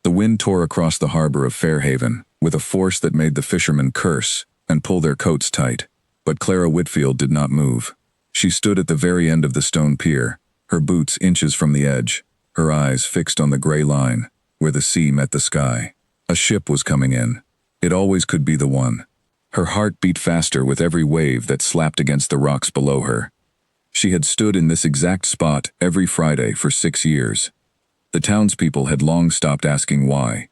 The wind tore across the harbor of Fairhaven, with a force that made the fishermen curse and pull their coats tight. But Clara Whitfield did not move. She stood at the very end of the stone pier, her boots inches from the edge, her eyes fixed on the gray line, where the sea met the sky. A ship was coming in. It always could be the one. Her heart beat faster with every wave that slapped against the rocks below her. She had stood in this exact spot every Friday for 6 years. The townspeople had long stopped asking why.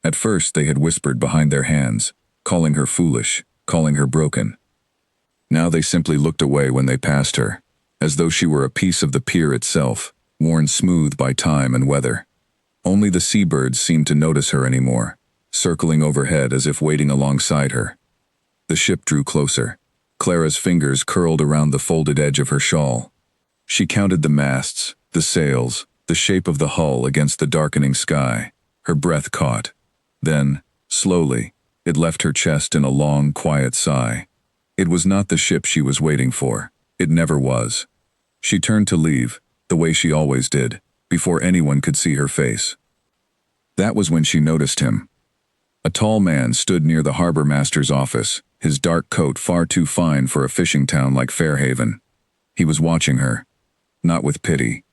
At first they had whispered behind their hands, calling her foolish, calling her broken. Now they simply looked away when they passed her, as though she were a piece of the pier itself, worn smooth by time and weather. Only the seabirds seemed to notice her anymore, circling overhead as if waiting alongside her. The ship drew closer. Clara's fingers curled around the folded edge of her shawl. She counted the masts, the sails, the shape of the hull against the darkening sky. Her breath caught. Then, slowly, it left her chest in a long, quiet sigh. It was not the ship she was waiting for. It never was. She turned to leave, the way she always did, before anyone could see her face. That was when she noticed him. A tall man stood near the harbor master's office, his dark coat far too fine for a fishing town like Fairhaven. He was watching her, not with pity,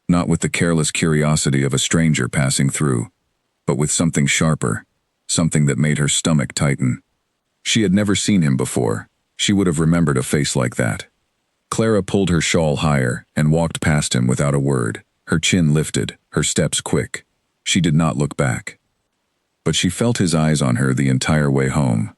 not with the careless curiosity of a stranger passing through, but with something sharper, something that made her stomach tighten. She had never seen him before. She would have remembered a face like that. Clara pulled her shawl higher and walked past him without a word, her chin lifted, her steps quick. She did not look back. But she felt his eyes on her the entire way home.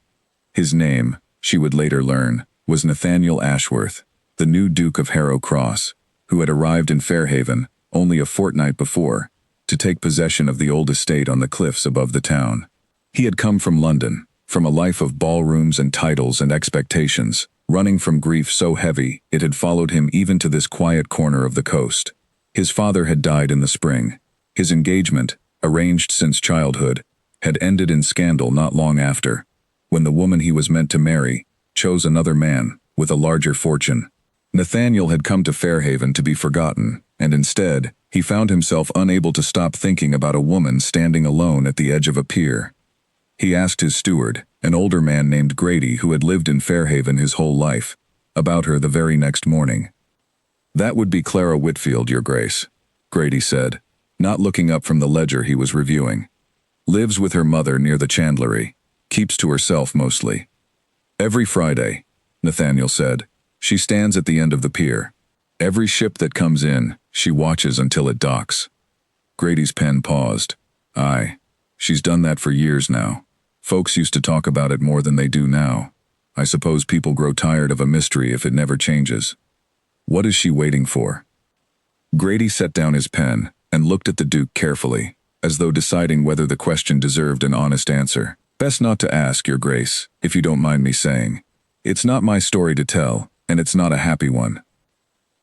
His name, she would later learn, was Nathaniel Ashworth, the new Duke of Harrow Cross, who had arrived in Fairhaven only a fortnight before, to take possession of the old estate on the cliffs above the town. He had come from London, from a life of ballrooms and titles and expectations, running from grief so heavy it had followed him even to this quiet corner of the coast. His father had died in the spring. His engagement, arranged since childhood, had ended in scandal not long after, when the woman he was meant to marry chose another man with a larger fortune. Nathaniel had come to Fairhaven to be forgotten, and instead, he found himself unable to stop thinking about a woman standing alone at the edge of a pier. He asked his steward, an older man named Grady who had lived in Fairhaven his whole life, about her the very next morning. "That would be Clara Whitfield, Your Grace," Grady said, not looking up from the ledger he was reviewing. "Lives with her mother near the chandlery. Keeps to herself mostly." "Every Friday," Nathaniel said, "she stands at the end of the pier. Every ship that comes in, she watches until it docks." Grady's pen paused. "Aye, she's done that for years now. Folks used to talk about it more than they do now. I suppose people grow tired of a mystery if it never changes. What is she waiting for?" Grady set down his pen and looked at the Duke carefully, as though deciding whether the question deserved an honest answer. "Best not to ask, Your Grace, if you don't mind me saying. It's not my story to tell, and it's not a happy one."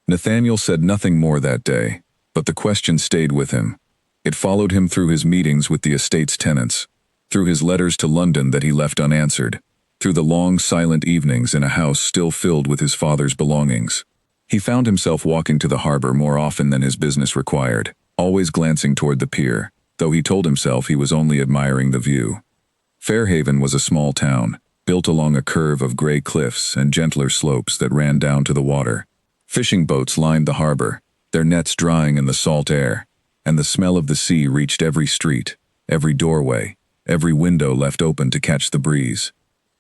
Nathaniel said nothing more that day, but the question stayed with him. It followed him through his meetings with the estate's tenants, through his letters to London that he left unanswered, through the long silent evenings in a house still filled with his father's belongings. He found himself walking to the harbor more often than his business required, always glancing toward the pier, though he told himself he was only admiring the view. Fairhaven was a small town, built along a curve of gray cliffs and gentler slopes that ran down to the water. Fishing boats lined the harbor, their nets drying in the salt air, and the smell of the sea reached every street, every doorway, every window left open to catch the breeze.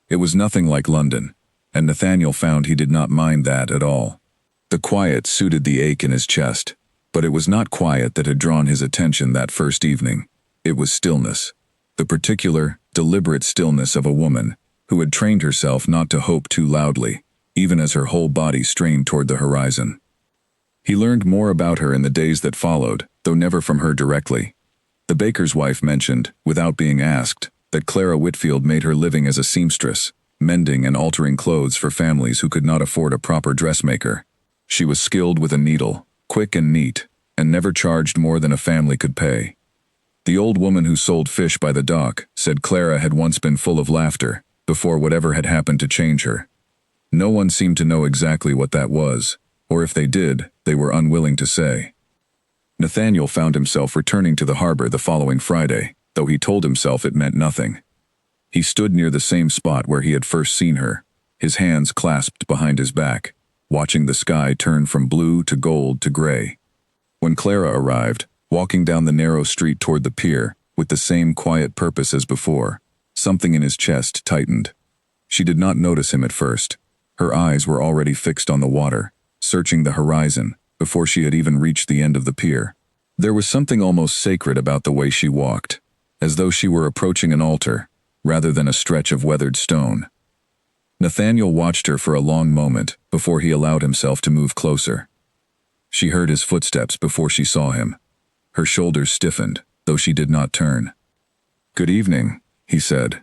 It was nothing like London, and Nathaniel found he did not mind that at all. The quiet suited the ache in his chest, but it was not quiet that had drawn his attention that first evening. It was stillness, the particular, deliberate stillness of a woman who had trained herself not to hope too loudly, even as her whole body strained toward the horizon. He learned more about her in the days that followed, though never from her directly. The baker's wife mentioned, without being asked, that Clara Whitfield made her living as a seamstress, mending and altering clothes for families who could not afford a proper dressmaker. She was skilled with a needle, quick and neat, and never charged more than a family could pay. The old woman who sold fish by the dock said Clara had once been full of laughter, before whatever had happened to change her. No one seemed to know exactly what that was, or if they did, they were unwilling to say. Nathaniel found himself returning to the harbor the following Friday, though he told himself it meant nothing. He stood near the same spot where he had first seen her, his hands clasped behind his back, watching the sky turn from blue to gold to gray. When Clara arrived, walking down the narrow street toward the pier, with the same quiet purpose as before, something in his chest tightened. She did not notice him at first. Her eyes were already fixed on the water, searching the horizon, before she had even reached the end of the pier. There was something almost sacred about the way she walked, as though she were approaching an altar, rather than a stretch of weathered stone. Nathaniel watched her for a long moment before he allowed himself to move closer. She heard his footsteps before she saw him. Her shoulders stiffened, though she did not turn. "Good evening," he said.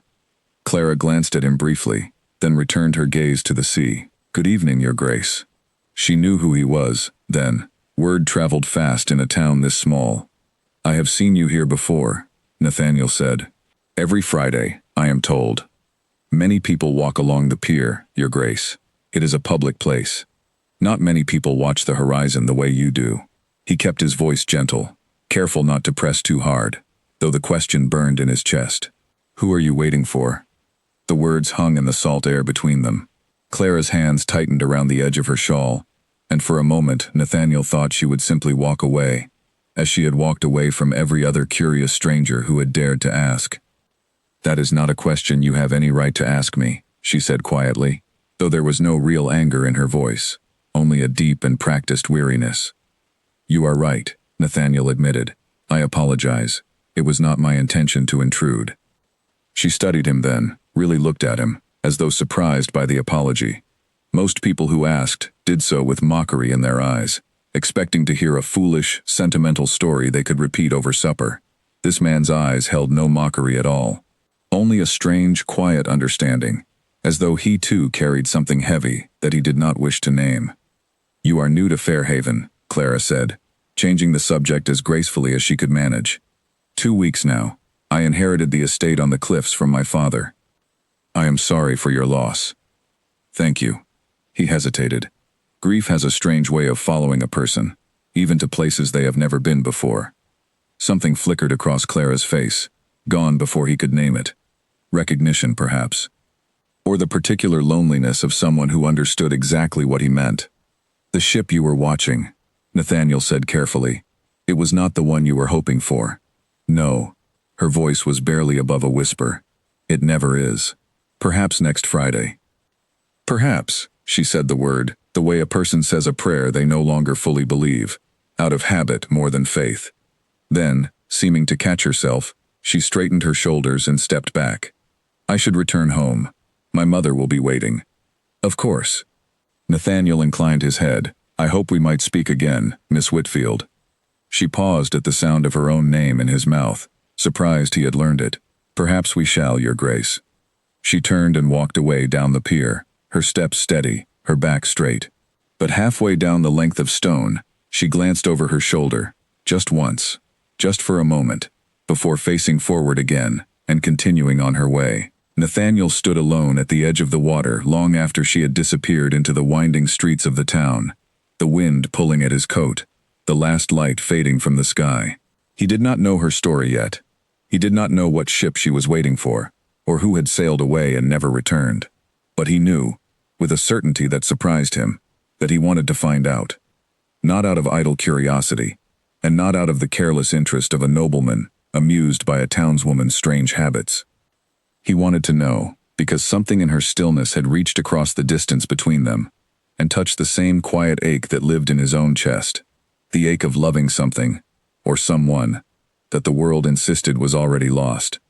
Clara glanced at him briefly, then returned her gaze to the sea. "Good evening, Your Grace." She knew who he was, then. Word traveled fast in a town this small. "I have seen you here before," Nathaniel said. "Every Friday, I am told. Many people walk along the pier, Your Grace. It is a public place. Not many people watch the horizon the way you do." He kept his voice gentle, careful not to press too hard, though the question burned in his chest. "Who are you waiting for?" The words hung in the salt air between them. Clara's hands tightened around the edge of her shawl, and for a moment Nathaniel thought she would simply walk away, as she had walked away from every other curious stranger who had dared to ask. "That is not a question you have any right to ask me," she said quietly, though there was no real anger in her voice, only a deep and practiced weariness. "You are right," Nathaniel admitted. "I apologize. It was not my intention to intrude." She studied him then, really looked at him, as though surprised by the apology. Most people who asked did so with mockery in their eyes, expecting to hear a foolish, sentimental story they could repeat over supper. This man's eyes held no mockery at all, only a strange, quiet understanding, as though he too carried something heavy that he did not wish to name. "You are new to Fairhaven," Clara said, changing the subject as gracefully as she could manage. 2 weeks now. I inherited the estate on the cliffs from my father. I am sorry for your loss." "Thank you." He hesitated. Grief has a strange way of following a person, even to places they have never been before. Something flickered across Clara's face, gone before he could name it. Recognition, perhaps. Or the particular loneliness of someone who understood exactly what he meant. "The ship you were watching," Nathaniel said carefully. "It was not the one you were hoping for." "No." Her voice was barely above a whisper. "It never is. Perhaps next Friday." "Perhaps," she said the word, the way a person says a prayer they no longer fully believe, out of habit more than faith. Then, seeming to catch herself, she straightened her shoulders and stepped back. "I should return home. My mother will be waiting." "Of course." Nathaniel inclined his head. "I hope we might speak again, Miss Whitfield." She paused at the sound of her own name in his mouth, surprised he had learned it. "Perhaps we shall, Your Grace." She turned and walked away down the pier, her steps steady, her back straight. But halfway down the length of stone, she glanced over her shoulder, just once, just for a moment, before facing forward again and continuing on her way. Nathaniel stood alone at the edge of the water long after she had disappeared into the winding streets of the town, the wind pulling at his coat, the last light fading from the sky. He did not know her story yet. He did not know what ship she was waiting for, or who had sailed away and never returned. But he knew, with a certainty that surprised him, that he wanted to find out. Not out of idle curiosity, and not out of the careless interest of a nobleman amused by a townswoman's strange habits. He wanted to know, because something in her stillness had reached across the distance between them, and touched the same quiet ache that lived in his own chest, the ache of loving something, or someone, that the world insisted was already lost.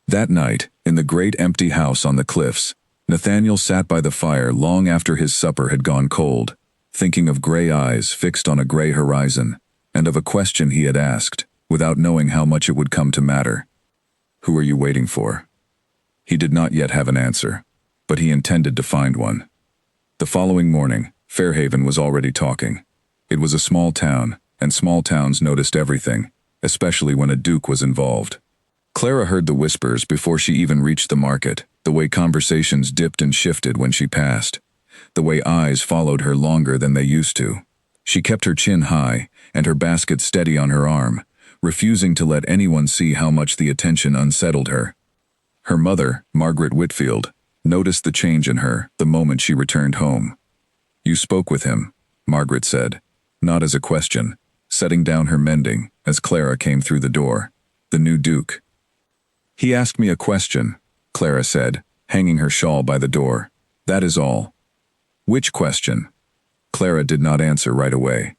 That night, in the great empty house on the cliffs, Nathaniel sat by the fire long after his supper had gone cold, thinking of gray eyes fixed on a gray horizon, and of a question he had asked, without knowing how much it would come to matter. "Who are you waiting for?" He did not yet have an answer, but he intended to find one. The following morning, Fairhaven was already talking. It was a small town, and small towns noticed everything, especially when a duke was involved. Clara heard the whispers before she even reached the market, the way conversations dipped and shifted when she passed, the way eyes followed her longer than they used to. She kept her chin high and her basket steady on her arm, refusing to let anyone see how much the attention unsettled her. Her mother, Margaret Whitfield, noticed the change in her the moment she returned home. "You spoke with him," Margaret said, not as a question, setting down her mending as Clara came through the door. "The new Duke." "He asked me a question," Clara said, hanging her shawl by the door. "That is all." "Which question?" Clara did not answer right away.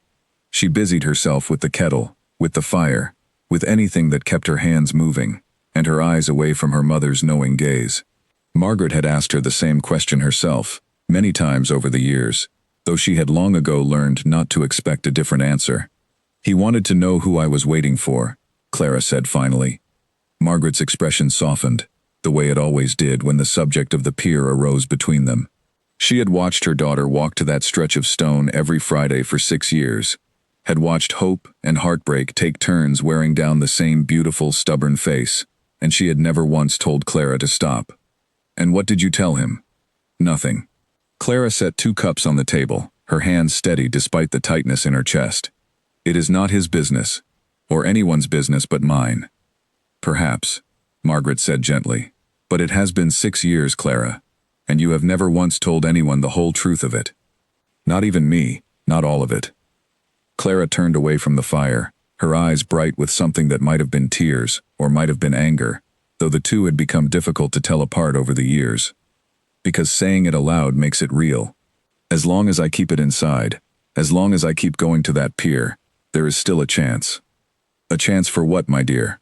She busied herself with the kettle, with the fire, with anything that kept her hands moving, and her eyes away from her mother's knowing gaze. Margaret had asked her the same question herself, many times over the years, though she had long ago learned not to expect a different answer. "He wanted to know who I was waiting for," Clara said finally. Margaret's expression softened, the way it always did when the subject of the pier arose between them. She had watched her daughter walk to that stretch of stone every Friday for 6 years, had watched hope and heartbreak take turns wearing down the same beautiful, stubborn face, and she had never once told Clara to stop. "And what did you tell him?" "Nothing." Clara set 2 cups on the table, her hands steady despite the tightness in her chest. "It is not his business, or anyone's business but mine." "Perhaps," Margaret said gently, "but it has been 6 years, Clara, and you have never once told anyone the whole truth of it. Not even me, not all of it." Clara turned away from the fire, her eyes bright with something that might have been tears, or might have been anger, though the two had become difficult to tell apart over the years. "Because saying it aloud makes it real. As long as I keep it inside, as long as I keep going to that pier, there is still a chance." "A chance for what, my dear?"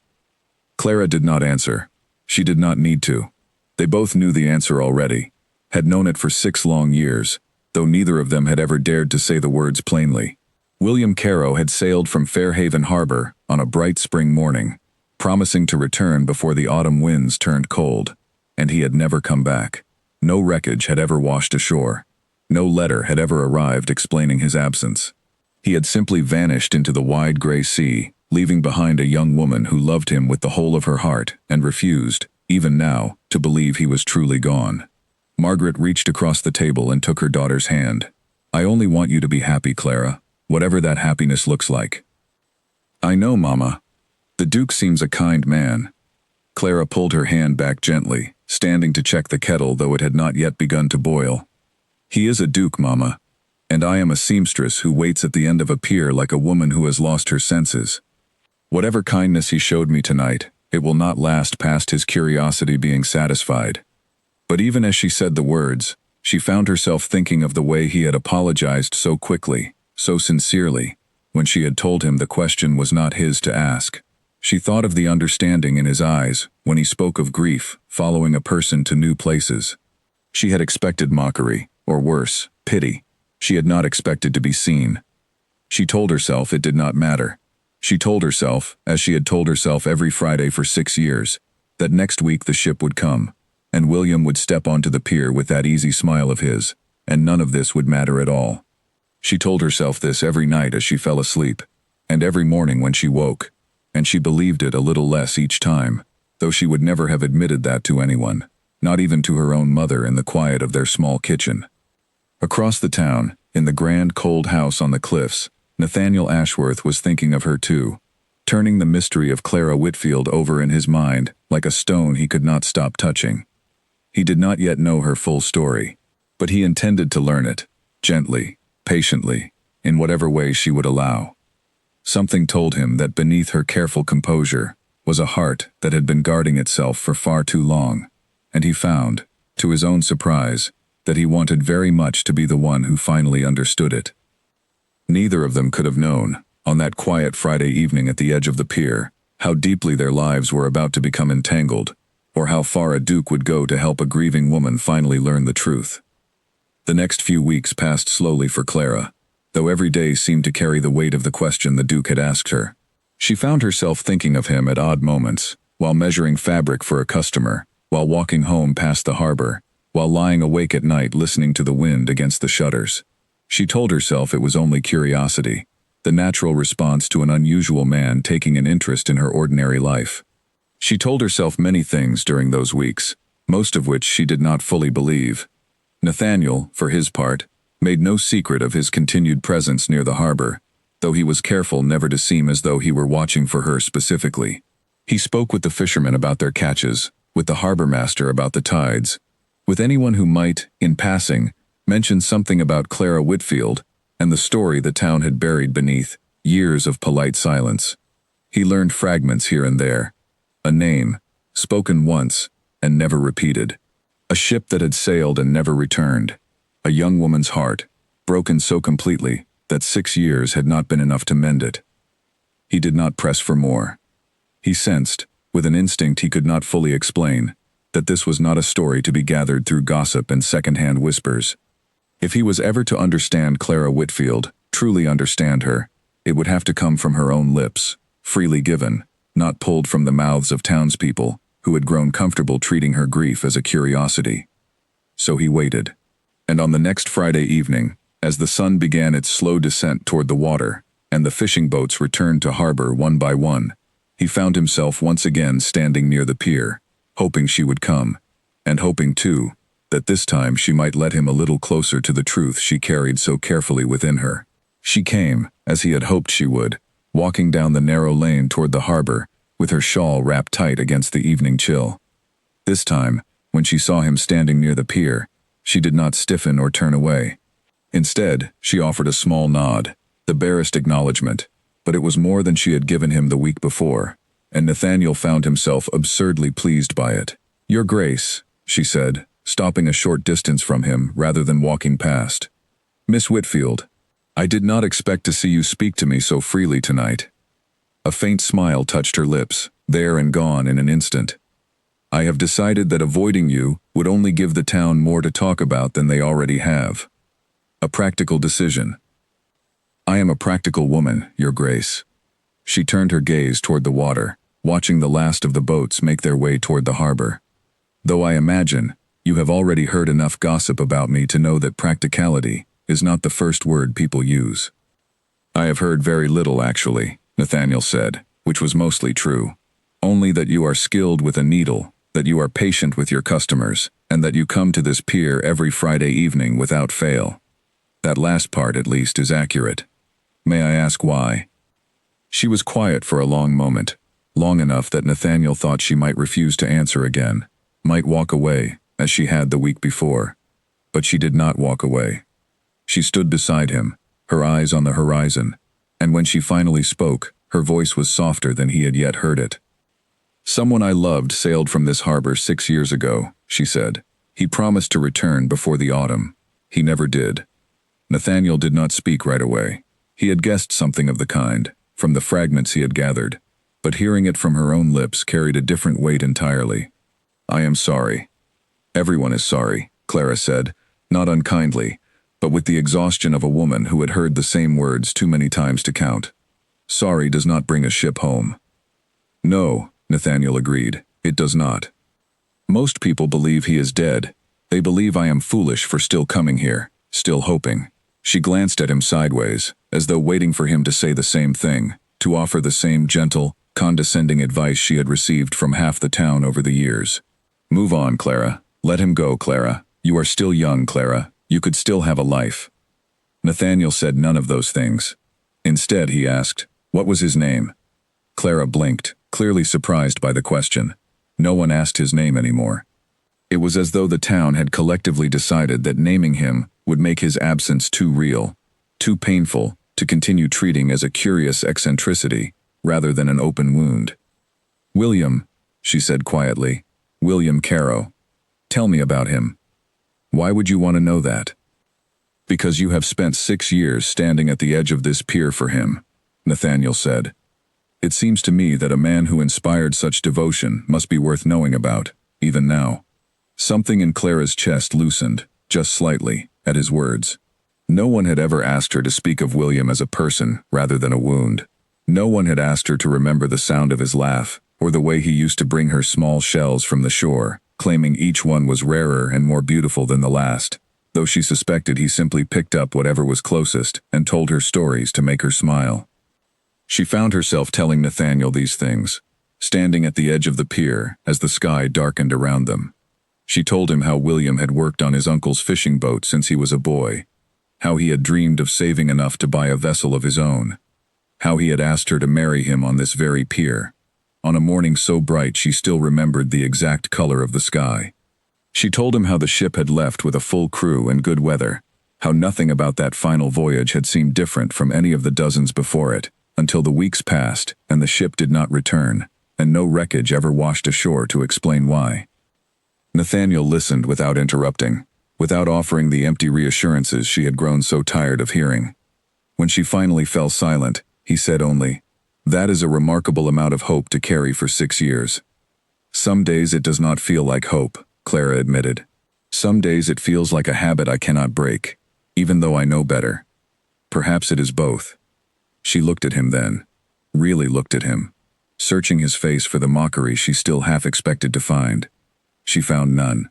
Clara did not answer. She did not need to. They both knew the answer already, had known it for 6 long years, though neither of them had ever dared to say the words plainly. William Caro had sailed from Fairhaven Harbor on a bright spring morning, promising to return before the autumn winds turned cold, and he had never come back. No wreckage had ever washed ashore. No letter had ever arrived explaining his absence. He had simply vanished into the wide gray sea, leaving behind a young woman who loved him with the whole of her heart and refused, even now, to believe he was truly gone. Margaret reached across the table and took her daughter's hand. "I only want you to be happy, Clara, whatever that happiness looks like." "I know, Mama. The Duke seems a kind man." Clara pulled her hand back gently, standing to check the kettle though it had not yet begun to boil. "He is a duke, Mama, and I am a seamstress who waits at the end of a pier like a woman who has lost her senses. Whatever kindness he showed me tonight, it will not last past his curiosity being satisfied." But even as she said the words, she found herself thinking of the way he had apologized so quickly, so sincerely, when she had told him the question was not his to ask. She thought of the understanding in his eyes when he spoke of grief following a person to new places. She had expected mockery, or worse, pity. She had not expected to be seen. She told herself it did not matter. She told herself, as she had told herself every Friday for 6 years, that next week the ship would come, and William would step onto the pier with that easy smile of his, and none of this would matter at all. She told herself this every night as she fell asleep, and every morning when she woke, and she believed it a little less each time, though she would never have admitted that to anyone, not even to her own mother in the quiet of their small kitchen. Across the town, in the grand cold house on the cliffs, Nathaniel Ashworth was thinking of her too, turning the mystery of Clara Whitfield over in his mind like a stone he could not stop touching. He did not yet know her full story, but he intended to learn it, gently, patiently, in whatever way she would allow. Something told him that beneath her careful composure was a heart that had been guarding itself for far too long, and he found, to his own surprise, that he wanted very much to be the one who finally understood it. Neither of them could have known, on that quiet Friday evening at the edge of the pier, how deeply their lives were about to become entangled, or how far a duke would go to help a grieving woman finally learn the truth. The next few weeks passed slowly for Clara, though every day seemed to carry the weight of the question the duke had asked her. She found herself thinking of him at odd moments, while measuring fabric for a customer, while walking home past the harbor, while lying awake at night listening to the wind against the shutters. She told herself it was only curiosity, the natural response to an unusual man taking an interest in her ordinary life. She told herself many things during those weeks, most of which she did not fully believe. Nathaniel, for his part, made no secret of his continued presence near the harbor, though he was careful never to seem as though he were watching for her specifically. He spoke with the fishermen about their catches, with the harbor master about the tides, with anyone who might, in passing, mention something about Clara Whitfield and the story the town had buried beneath years of polite silence. He learned fragments here and there. A name, spoken once and never repeated. A ship that had sailed and never returned. A young woman's heart, broken so completely that 6 years had not been enough to mend it. He did not press for more. He sensed, with an instinct he could not fully explain, that this was not a story to be gathered through gossip and second-hand whispers. If he was ever to understand Clara Whitfield, truly understand her, it would have to come from her own lips, freely given, not pulled from the mouths of townspeople who had grown comfortable treating her grief as a curiosity. So he waited. And on the next Friday evening, as the sun began its slow descent toward the water, and the fishing boats returned to harbor one by one, he found himself once again standing near the pier, hoping she would come, and hoping, too, that this time she might let him a little closer to the truth she carried so carefully within her. She came, as he had hoped she would, walking down the narrow lane toward the harbor, with her shawl wrapped tight against the evening chill. This time, when she saw him standing near the pier, she did not stiffen or turn away. Instead, she offered a small nod, the barest acknowledgement, but it was more than she had given him the week before, and Nathaniel found himself absurdly pleased by it. "Your Grace," she said, stopping a short distance from him rather than walking past. "Miss Whitfield, I did not expect to see you speak to me so freely tonight." A faint smile touched her lips, there and gone in an instant. "I have decided that avoiding you would only give the town more to talk about than they already have. A practical decision." "I am a practical woman, Your Grace." She turned her gaze toward the water, watching the last of the boats make their way toward the harbor. "Though I imagine you have already heard enough gossip about me to know that practicality is not the first word people use." "I have heard very little, actually," Nathaniel said, which was mostly true. "Only that you are skilled with a needle, that you are patient with your customers, and that you come to this pier every Friday evening without fail. That last part, at least, is accurate. May I ask why?" She was quiet for a long moment, long enough that Nathaniel thought she might refuse to answer again, might walk away, as she had the week before. But she did not walk away. She stood beside him, her eyes on the horizon, and when she finally spoke, her voice was softer than he had yet heard it. "Someone I loved sailed from this harbor 6 years ago," she said. "He promised to return before the autumn. He never did." Nathaniel did not speak right away. He had guessed something of the kind, from the fragments he had gathered, but hearing it from her own lips carried a different weight entirely. "I am sorry." "Everyone is sorry," Clara said, not unkindly, but with the exhaustion of a woman who had heard the same words too many times to count. "Sorry does not bring a ship home." "No," Nathaniel agreed, "it does not. Most people believe he is dead. They believe I am foolish for still coming here, still hoping." She glanced at him sideways, as though waiting for him to say the same thing, to offer the same gentle, condescending advice she had received from half the town over the years. "Move on, Clara. Let him go, Clara. You are still young, Clara. You could still have a life." Nathaniel said none of those things. Instead, he asked, "What was his name?" Clara blinked, clearly surprised by the question. No one asked his name anymore. It was as though the town had collectively decided that naming him would make his absence too real, too painful, to continue treating as a curious eccentricity, rather than an open wound. "William," she said quietly, "William Caro. Tell me about him." "Why would you want to know that?" "Because you have spent 6 years standing at the edge of this pier for him," Nathaniel said. "It seems to me that a man who inspired such devotion must be worth knowing about, even now." Something in Clara's chest loosened, just slightly, at his words. No one had ever asked her to speak of William as a person rather than a wound. No one had asked her to remember the sound of his laugh, or the way he used to bring her small shells from the shore, claiming each one was rarer and more beautiful than the last, though she suspected he simply picked up whatever was closest and told her stories to make her smile. She found herself telling Nathaniel these things, standing at the edge of the pier as the sky darkened around them. She told him how William had worked on his uncle's fishing boat since he was a boy, how he had dreamed of saving enough to buy a vessel of his own, how he had asked her to marry him on this very pier. On a morning so bright she still remembered the exact color of the sky. She told him how the ship had left with a full crew and good weather, how nothing about that final voyage had seemed different from any of the dozens before it, until the weeks passed and the ship did not return, and no wreckage ever washed ashore to explain why. Nathaniel listened without interrupting, without offering the empty reassurances she had grown so tired of hearing. When she finally fell silent, he said only, "That is a remarkable amount of hope to carry for 6 years." "Some days it does not feel like hope," Clara admitted. "Some days it feels like a habit I cannot break, even though I know better. Perhaps it is both." She looked at him then, really looked at him, searching his face for the mockery she still half expected to find. She found none.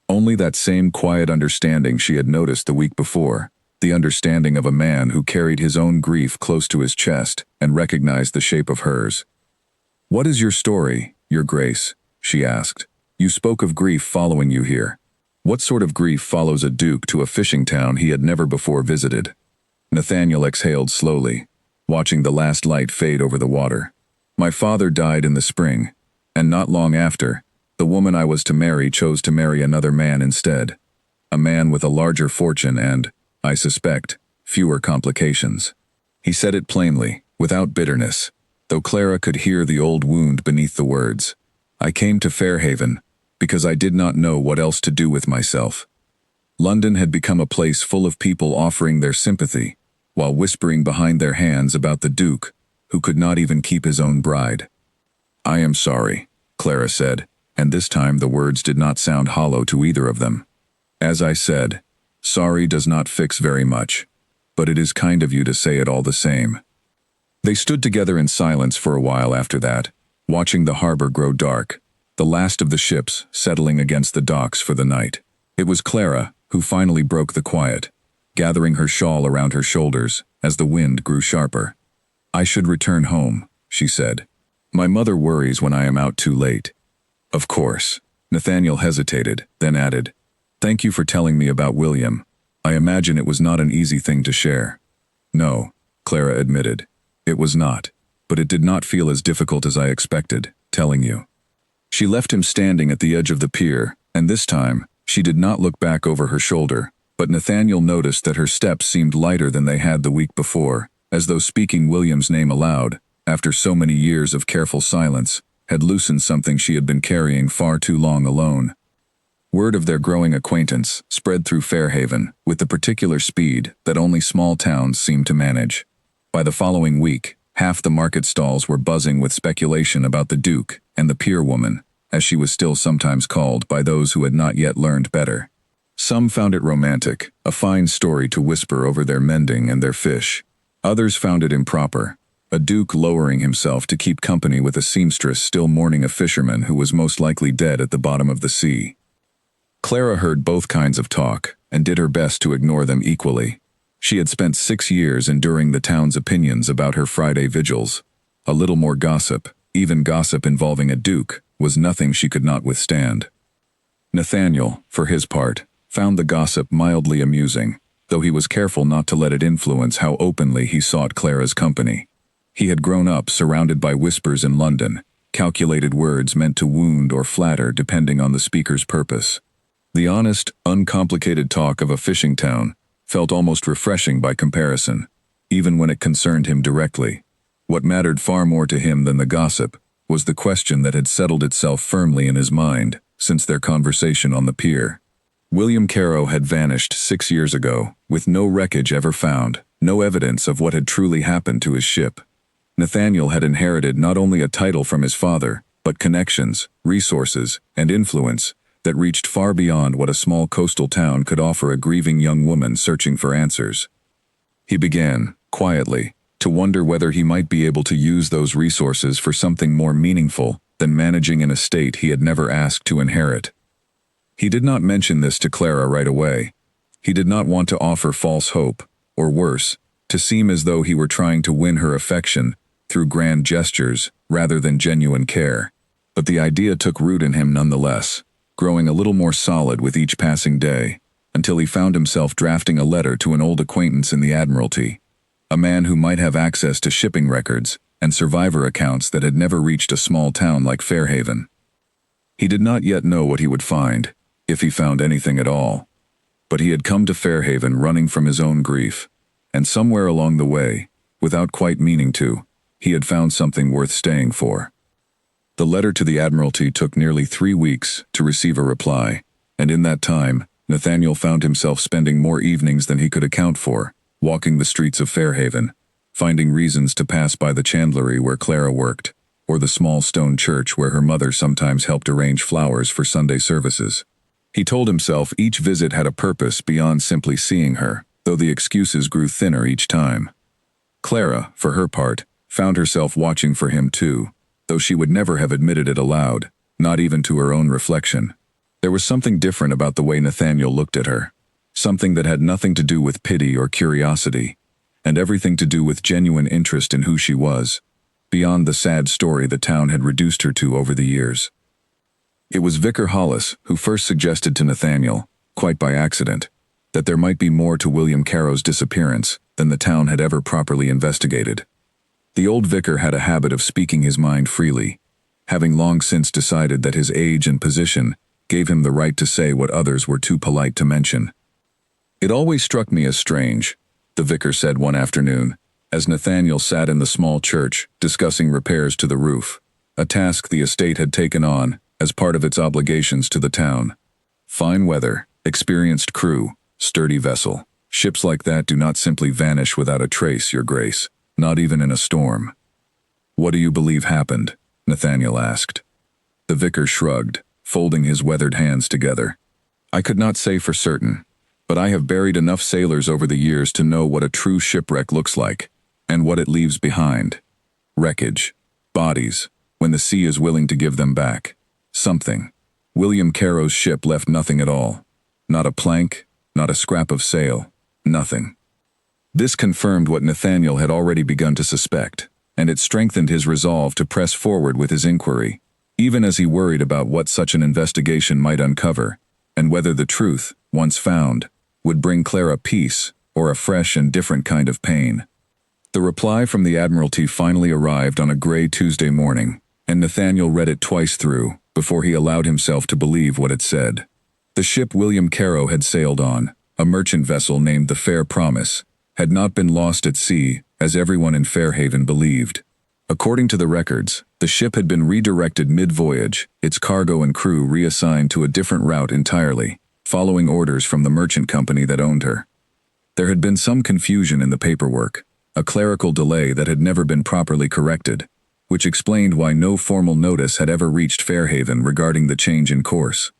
Only that same quiet understanding she had noticed the week before, the understanding of a man who carried his own grief close to his chest and recognized the shape of hers. "What is your story, Your Grace?" she asked. "You spoke of grief following you here. What sort of grief follows a duke to a fishing town he had never before visited?" Nathaniel exhaled slowly, watching the last light fade over the water. "My father died in the spring, and not long after, the woman I was to marry chose to marry another man instead. A man with a larger fortune and, I suspect, fewer complications." He said it plainly, without bitterness, though Clara could hear the old wound beneath the words. "I came to Fairhaven because I did not know what else to do with myself." London had become a place full of people offering their sympathy, while whispering behind their hands about the Duke, who could not even keep his own bride. "I am sorry," Clara said, and this time the words did not sound hollow to either of them. "As I said, sorry does not fix very much, but it is kind of you to say it all the same." They stood together in silence for a while after that, watching the harbor grow dark, the last of the ships settling against the docks for the night. It was Clara who finally broke the quiet, gathering her shawl around her shoulders as the wind grew sharper. "I should return home," she said. "My mother worries when I am out too late." "Of course." Nathaniel hesitated, then added, "Thank you for telling me about William. I imagine it was not an easy thing to share." "No," Clara admitted. "It was not, but it did not feel as difficult as I expected, telling you." She left him standing at the edge of the pier, and this time, she did not look back over her shoulder, but Nathaniel noticed that her steps seemed lighter than they had the week before, as though speaking William's name aloud, after so many years of careful silence, had loosened something she had been carrying far too long alone. Word of their growing acquaintance spread through Fairhaven with the particular speed that only small towns seem to manage. By the following week, half the market stalls were buzzing with speculation about the Duke and the Pier woman, as she was still sometimes called by those who had not yet learned better. Some found it romantic, a fine story to whisper over their mending and their fish. Others found it improper, a duke lowering himself to keep company with a seamstress still mourning a fisherman who was most likely dead at the bottom of the sea. Clara heard both kinds of talk, and did her best to ignore them equally. She had spent 6 years enduring the town's opinions about her Friday vigils. A little more gossip, even gossip involving a duke, was nothing she could not withstand. Nathaniel, for his part, found the gossip mildly amusing, though he was careful not to let it influence how openly he sought Clara's company. He had grown up surrounded by whispers in London, calculated words meant to wound or flatter depending on the speaker's purpose. The honest, uncomplicated talk of a fishing town felt almost refreshing by comparison, even when it concerned him directly. What mattered far more to him than the gossip was the question that had settled itself firmly in his mind since their conversation on the pier. William Caro had vanished 6 years ago, with no wreckage ever found, no evidence of what had truly happened to his ship. Nathaniel had inherited not only a title from his father, but connections, resources, and influence that reached far beyond what a small coastal town could offer a grieving young woman searching for answers. He began, quietly, to wonder whether he might be able to use those resources for something more meaningful than managing an estate he had never asked to inherit. He did not mention this to Clara right away. He did not want to offer false hope, or worse, to seem as though he were trying to win her affection through grand gestures rather than genuine care. But the idea took root in him nonetheless, growing a little more solid with each passing day, until he found himself drafting a letter to an old acquaintance in the Admiralty. a man who might have access to shipping records and survivor accounts that had never reached a small town like Fairhaven. He did not yet know what he would find, if he found anything at all. But he had come to Fairhaven running from his own grief, and somewhere along the way, without quite meaning to, he had found something worth staying for. The letter to the Admiralty took nearly 3 weeks to receive a reply, and in that time, Nathaniel found himself spending more evenings than he could account for, walking the streets of Fairhaven, finding reasons to pass by the chandlery where Clara worked, or the small stone church where her mother sometimes helped arrange flowers for Sunday services. He told himself each visit had a purpose beyond simply seeing her, though the excuses grew thinner each time. Clara, for her part, found herself watching for him too, though she would never have admitted it aloud, not even to her own reflection. There was something different about the way Nathaniel looked at her, something that had nothing to do with pity or curiosity, and everything to do with genuine interest in who she was, beyond the sad story the town had reduced her to over the years. It was Vicar Hollis who first suggested to Nathaniel, quite by accident, that there might be more to William Carrow's disappearance than the town had ever properly investigated. The old vicar had a habit of speaking his mind freely, having long since decided that his age and position gave him the right to say what others were too polite to mention. "It always struck me as strange," the vicar said one afternoon, as Nathaniel sat in the small church discussing repairs to the roof, a task the estate had taken on as part of its obligations to the town. "Fine weather, experienced crew, sturdy vessel. Ships like that do not simply vanish without a trace, Your Grace, not even in a storm." "What do you believe happened?" Nathaniel asked. The vicar shrugged, folding his weathered hands together. "I could not say for certain, but I have buried enough sailors over the years to know what a true shipwreck looks like, and what it leaves behind. Wreckage. Bodies, when the sea is willing to give them back. Something. William Carrow's ship left nothing at all. Not a plank, not a scrap of sail, nothing." This confirmed what Nathaniel had already begun to suspect, and it strengthened his resolve to press forward with his inquiry, even as he worried about what such an investigation might uncover, and whether the truth, once found, would bring Clara peace or a fresh and different kind of pain. The reply from the Admiralty finally arrived on a gray Tuesday morning, and Nathaniel read it twice through before he allowed himself to believe what it said. The ship William Carrow had sailed on, a merchant vessel named the Fair Promise, had not been lost at sea, as everyone in Fairhaven believed. According to the records, the ship had been redirected mid-voyage, its cargo and crew reassigned to a different route entirely, following orders from the merchant company that owned her. There had been some confusion in the paperwork, a clerical delay that had never been properly corrected, which explained why no formal notice had ever reached Fairhaven regarding the change in course.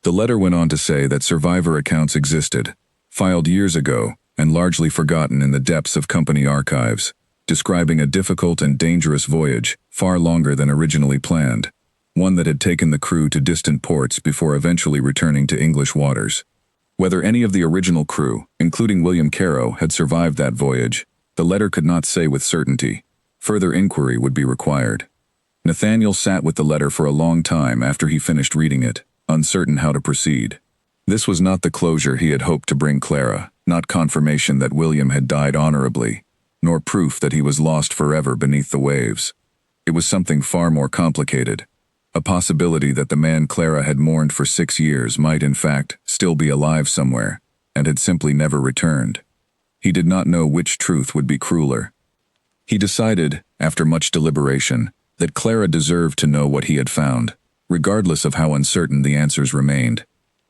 The letter went on to say that survivor accounts existed, filed years ago and largely forgotten in the depths of company archives, describing a difficult and dangerous voyage, far longer than originally planned, one that had taken the crew to distant ports before eventually returning to English waters. Whether any of the original crew, including William Carrow, had survived that voyage, the letter could not say with certainty. Further inquiry would be required. Nathaniel sat with the letter for a long time after he finished reading it, uncertain how to proceed. This was not the closure he had hoped to bring Clara, not confirmation that William had died honorably, nor proof that he was lost forever beneath the waves. It was something far more complicated, a possibility that the man Clara had mourned for 6 years might in fact still be alive somewhere, and had simply never returned. He did not know which truth would be crueler. He decided, after much deliberation, that Clara deserved to know what he had found, regardless of how uncertain the answers remained.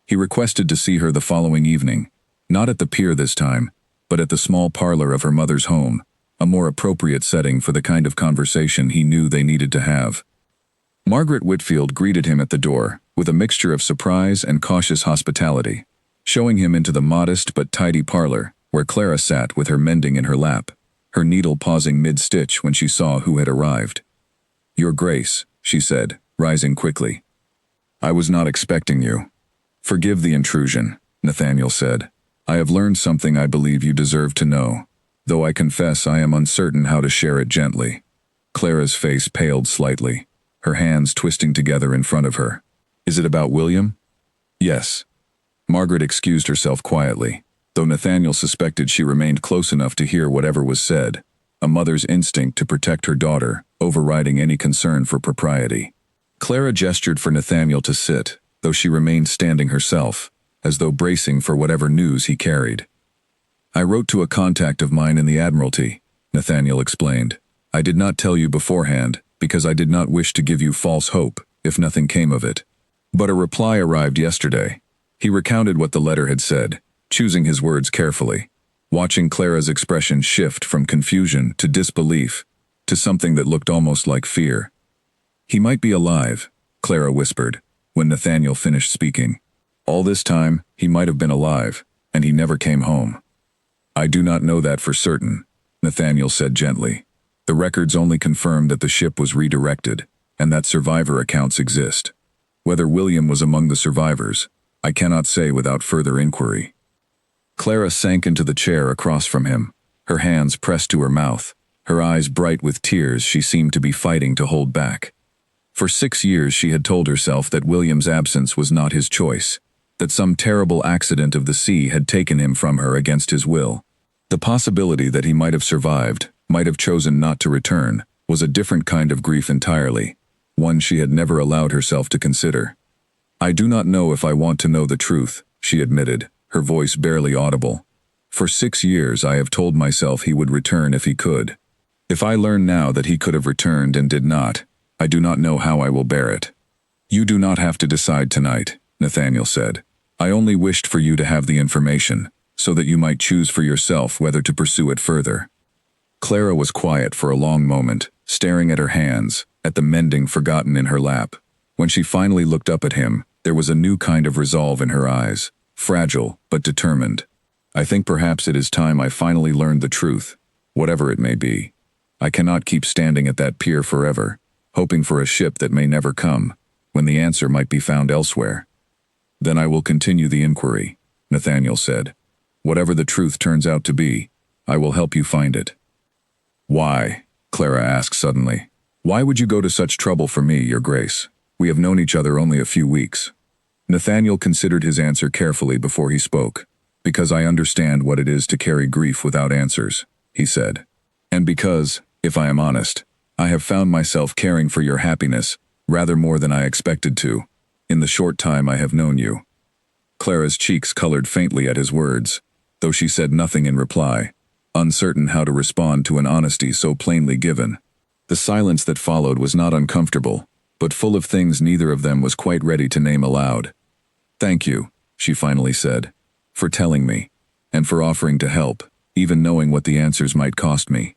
He requested to see her the following evening, not at the pier this time, but at the small parlor of her mother's home, a more appropriate setting for the kind of conversation he knew they needed to have. Margaret Whitfield greeted him at the door, with a mixture of surprise and cautious hospitality, showing him into the modest but tidy parlor, where Clara sat with her mending in her lap, her needle pausing mid-stitch when she saw who had arrived. "Your Grace," she said, rising quickly. "I was not expecting you." "Forgive the intrusion," Nathaniel said. "I have learned something I believe you deserve to know, though I confess I am uncertain how to share it gently." Clara's face paled slightly, her hands twisting together in front of her. "Is it about William?" "Yes." Margaret excused herself quietly, though Nathaniel suspected she remained close enough to hear whatever was said, a mother's instinct to protect her daughter, overriding any concern for propriety. Clara gestured for Nathaniel to sit, though she remained standing herself, as though bracing for whatever news he carried. "I wrote to a contact of mine in the Admiralty," Nathaniel explained. "I did not tell you beforehand, because I did not wish to give you false hope, if nothing came of it. But a reply arrived yesterday." He recounted what the letter had said, choosing his words carefully, watching Clara's expression shift from confusion to disbelief, to something that looked almost like fear. "He might be alive," Clara whispered, when Nathaniel finished speaking. "All this time, he might have been alive, and he never came home." "I do not know that for certain," Nathaniel said gently. "The records only confirm that the ship was redirected, and that survivor accounts exist. Whether William was among the survivors, I cannot say without further inquiry." Clara sank into the chair across from him, her hands pressed to her mouth, her eyes bright with tears she seemed to be fighting to hold back. For 6 years she had told herself that William's absence was not his choice, that some terrible accident of the sea had taken him from her against his will. The possibility that he might have survived, might have chosen not to return, was a different kind of grief entirely, one she had never allowed herself to consider. "I do not know if I want to know the truth," she admitted, her voice barely audible. "For 6 years I have told myself he would return if he could. If I learn now that he could have returned and did not, I do not know how I will bear it." "You do not have to decide tonight," Nathaniel said. "I only wished for you to have the information, so that you might choose for yourself whether to pursue it further." Clara was quiet for a long moment, staring at her hands, at the mending forgotten in her lap. When she finally looked up at him, there was a new kind of resolve in her eyes, fragile but determined. "I think perhaps it is time I finally learned the truth, whatever it may be. I cannot keep standing at that pier forever, hoping for a ship that may never come, when the answer might be found elsewhere." "Then I will continue the inquiry," Nathaniel said. "Whatever the truth turns out to be, I will help you find it." "Why?" Clara asked suddenly. "Why would you go to such trouble for me, Your Grace? We have known each other only a few weeks." Nathaniel considered his answer carefully before he spoke. "Because I understand what it is to carry grief without answers," he said. "And because, if I am honest, I have found myself caring for your happiness rather more than I expected to, in the short time I have known you." Clara's cheeks colored faintly at his words, though she said nothing in reply, uncertain how to respond to an honesty so plainly given. The silence that followed was not uncomfortable, but full of things neither of them was quite ready to name aloud. "Thank you," she finally said, "for telling me, and for offering to help, even knowing what the answers might cost me."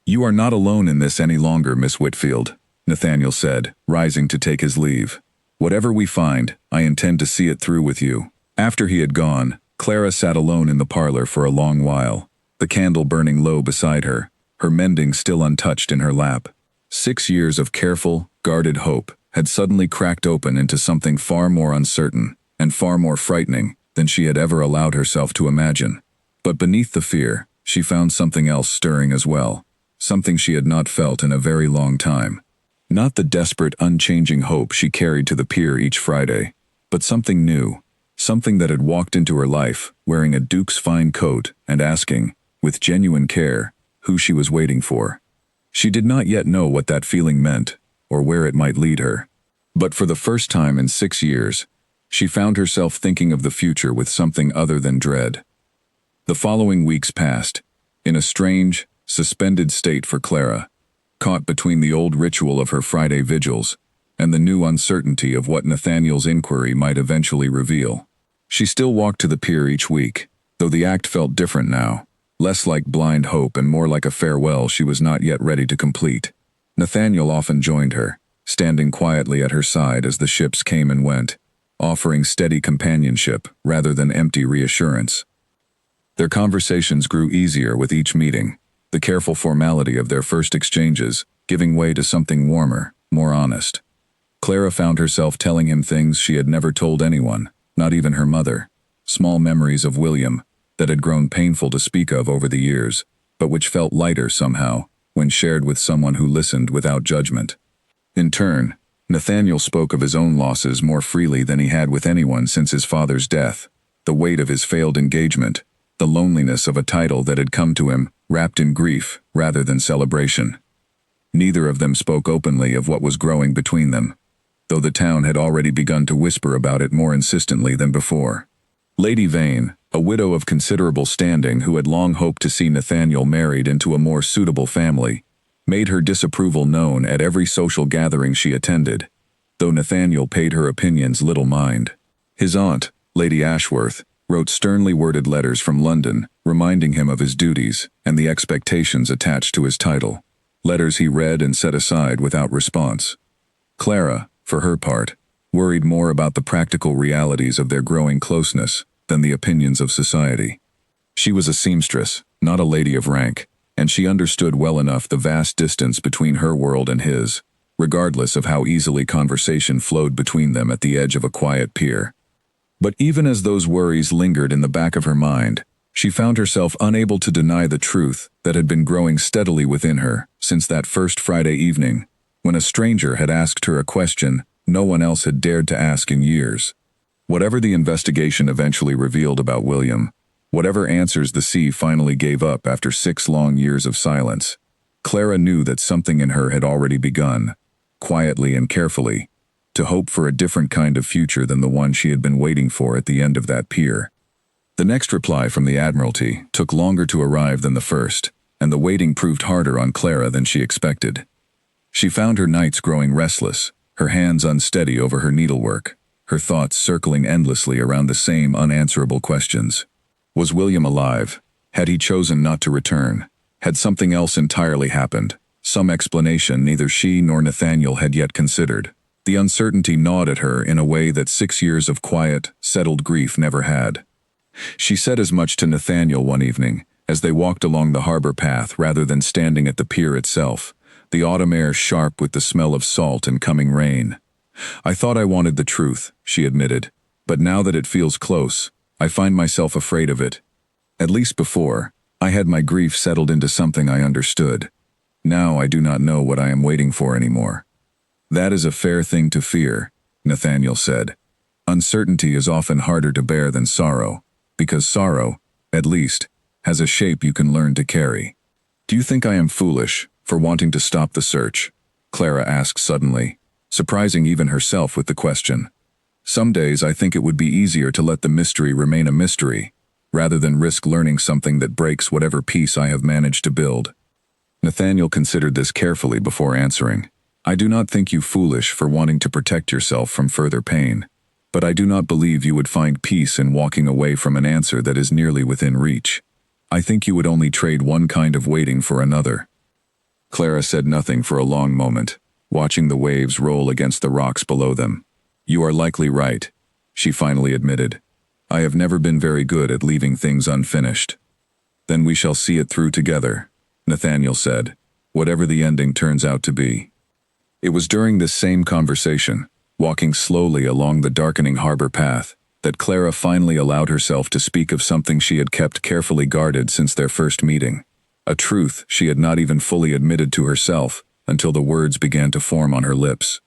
"You are not alone in this any longer, Miss Whitfield," Nathaniel said, rising to take his leave. "Whatever we find, I intend to see it through with you." After he had gone, Clara sat alone in the parlor for a long while, the candle burning low beside her, her mending still untouched in her lap. 6 years of careful, guarded hope had suddenly cracked open into something far more uncertain and far more frightening than she had ever allowed herself to imagine. But beneath the fear, she found something else stirring as well, something she had not felt in a very long time. Not the desperate, unchanging hope she carried to the pier each Friday, but something new, something that had walked into her life, wearing a duke's fine coat and asking, with genuine care, who she was waiting for. She did not yet know what that feeling meant, or where it might lead her. But for the first time in 6 years, she found herself thinking of the future with something other than dread. The following weeks passed, in a strange, suspended state for Clara, caught between the old ritual of her Friday vigils and the new uncertainty of what Nathaniel's inquiry might eventually reveal. She still walked to the pier each week, though the act felt different now, less like blind hope and more like a farewell she was not yet ready to complete. Nathaniel often joined her, standing quietly at her side as the ships came and went, offering steady companionship rather than empty reassurance. Their conversations grew easier with each meeting, the careful formality of their first exchanges giving way to something warmer, more honest. Clara found herself telling him things she had never told anyone, not even her mother, small memories of William that had grown painful to speak of over the years, but which felt lighter somehow when shared with someone who listened without judgment. In turn, Nathaniel spoke of his own losses more freely than he had with anyone since his father's death, the weight of his failed engagement, the loneliness of a title that had come to him, wrapped in grief rather than celebration. Neither of them spoke openly of what was growing between them, though the town had already begun to whisper about it more insistently than before. Lady Vane, a widow of considerable standing who had long hoped to see Nathaniel married into a more suitable family, made her disapproval known at every social gathering she attended, though Nathaniel paid her opinions little mind. His aunt, Lady Ashworth, wrote sternly worded letters from London, reminding him of his duties and the expectations attached to his title. Letters he read and set aside without response. Clara, for her part, worried more about the practical realities of their growing closeness than the opinions of society. She was a seamstress, not a lady of rank, and she understood well enough the vast distance between her world and his, regardless of how easily conversation flowed between them at the edge of a quiet pier. But even as those worries lingered in the back of her mind, she found herself unable to deny the truth that had been growing steadily within her since that first Friday evening, when a stranger had asked her a question no one else had dared to ask in years. Whatever the investigation eventually revealed about William, whatever answers the sea finally gave up after 6 long years of silence, Clara knew that something in her had already begun, quietly and carefully, to hope for a different kind of future than the one she had been waiting for at the end of that pier. The next reply from the Admiralty took longer to arrive than the first, and the waiting proved harder on Clara than she expected. She found her nights growing restless, her hands unsteady over her needlework, her thoughts circling endlessly around the same unanswerable questions. Was William alive? Had he chosen not to return? Had something else entirely happened? Some explanation neither she nor Nathaniel had yet considered. The uncertainty gnawed at her in a way that 6 years of quiet, settled grief never had. She said as much to Nathaniel one evening, as they walked along the harbor path rather than standing at the pier itself, the autumn air sharp with the smell of salt and coming rain. "I thought I wanted the truth," she admitted, "but now that it feels close, I find myself afraid of it. At least before, I had my grief settled into something I understood. Now I do not know what I am waiting for anymore." "That is a fair thing to fear," Nathaniel said. "Uncertainty is often harder to bear than sorrow, because sorrow, at least, has a shape you can learn to carry." "Do you think I am foolish for wanting to stop the search?" Clara asked suddenly, surprising even herself with the question. "Some days I think it would be easier to let the mystery remain a mystery, rather than risk learning something that breaks whatever peace I have managed to build." Nathaniel considered this carefully before answering. "I do not think you foolish for wanting to protect yourself from further pain, but I do not believe you would find peace in walking away from an answer that is nearly within reach. I think you would only trade one kind of waiting for another." Clara said nothing for a long moment, watching the waves roll against the rocks below them. "You are likely right," she finally admitted. "I have never been very good at leaving things unfinished." "Then we shall see it through together," Nathaniel said, "whatever the ending turns out to be." It was during this same conversation, walking slowly along the darkening harbor path, that Clara finally allowed herself to speak of something she had kept carefully guarded since their first meeting, a truth she had not even fully admitted to herself until the words began to form on her lips.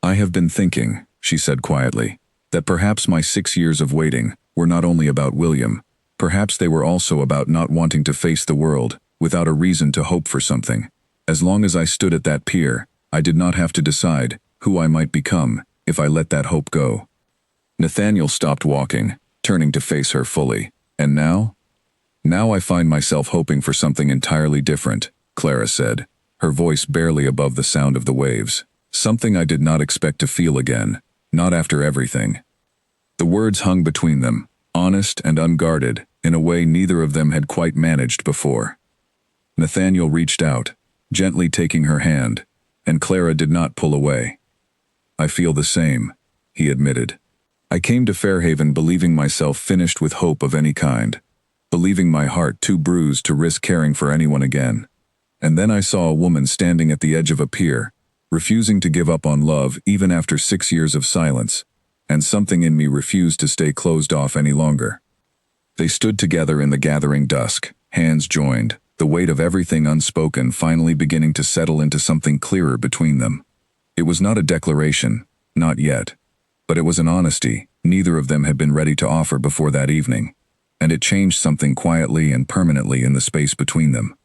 "I have been thinking," she said quietly, "that perhaps my 6 years of waiting were not only about William, perhaps they were also about not wanting to face the world without a reason to hope for something. As long as I stood at that pier, I did not have to decide who I might become if I let that hope go." Nathaniel stopped walking, turning to face her fully. "And now?" "Now I find myself hoping for something entirely different," Clara said, her voice barely above the sound of the waves. "Something I did not expect to feel again, not after everything." The words hung between them, honest and unguarded, in a way neither of them had quite managed before. Nathaniel reached out, gently taking her hand, and Clara did not pull away. "I feel the same," he admitted. "I came to Fairhaven believing myself finished with hope of any kind, believing my heart too bruised to risk caring for anyone again. And then I saw a woman standing at the edge of a pier, refusing to give up on love even after 6 years of silence, and something in me refused to stay closed off any longer." They stood together in the gathering dusk, hands joined, the weight of everything unspoken finally beginning to settle into something clearer between them. It was not a declaration, not yet, but it was an honesty neither of them had been ready to offer before that evening. and it changed something quietly and permanently in the space between them.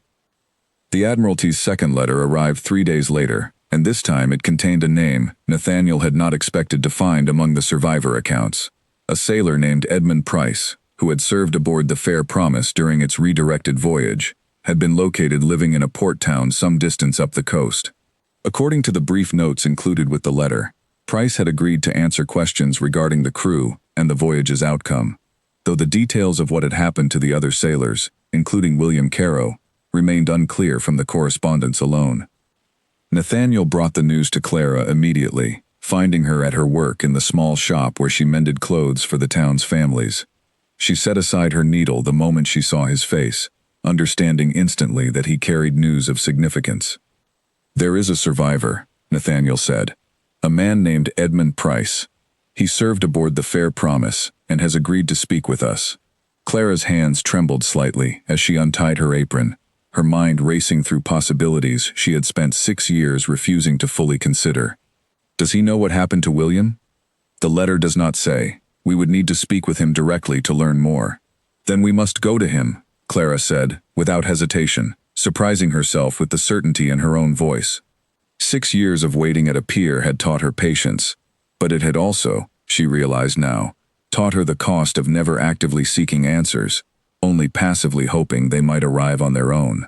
The Admiralty's second letter arrived 3 days later, and this time it contained a name Nathaniel had not expected to find among the survivor accounts. A sailor named Edmund Price, who had served aboard the Fair Promise during its redirected voyage, had been located living in a port town some distance up the coast. According to the brief notes included with the letter, Price had agreed to answer questions regarding the crew and the voyage's outcome, though the details of what had happened to the other sailors, including William Caro, remained unclear from the correspondence alone. Nathaniel brought the news to Clara immediately, finding her at her work in the small shop where she mended clothes for the town's families. She set aside her needle the moment she saw his face, understanding instantly that he carried news of significance. "There is a survivor," Nathaniel said. "A man named Edmund Price. He served aboard the Fair Promise and has agreed to speak with us." Clara's hands trembled slightly as she untied her apron, her mind racing through possibilities she had spent 6 years refusing to fully consider. "Does he know what happened to William?" "The letter does not say. We would need to speak with him directly to learn more." "Then we must go to him," Clara said, without hesitation, surprising herself with the certainty in her own voice. 6 years of waiting at a pier had taught her patience, but it had also, she realized now, taught her the cost of never actively seeking answers, only passively hoping they might arrive on their own.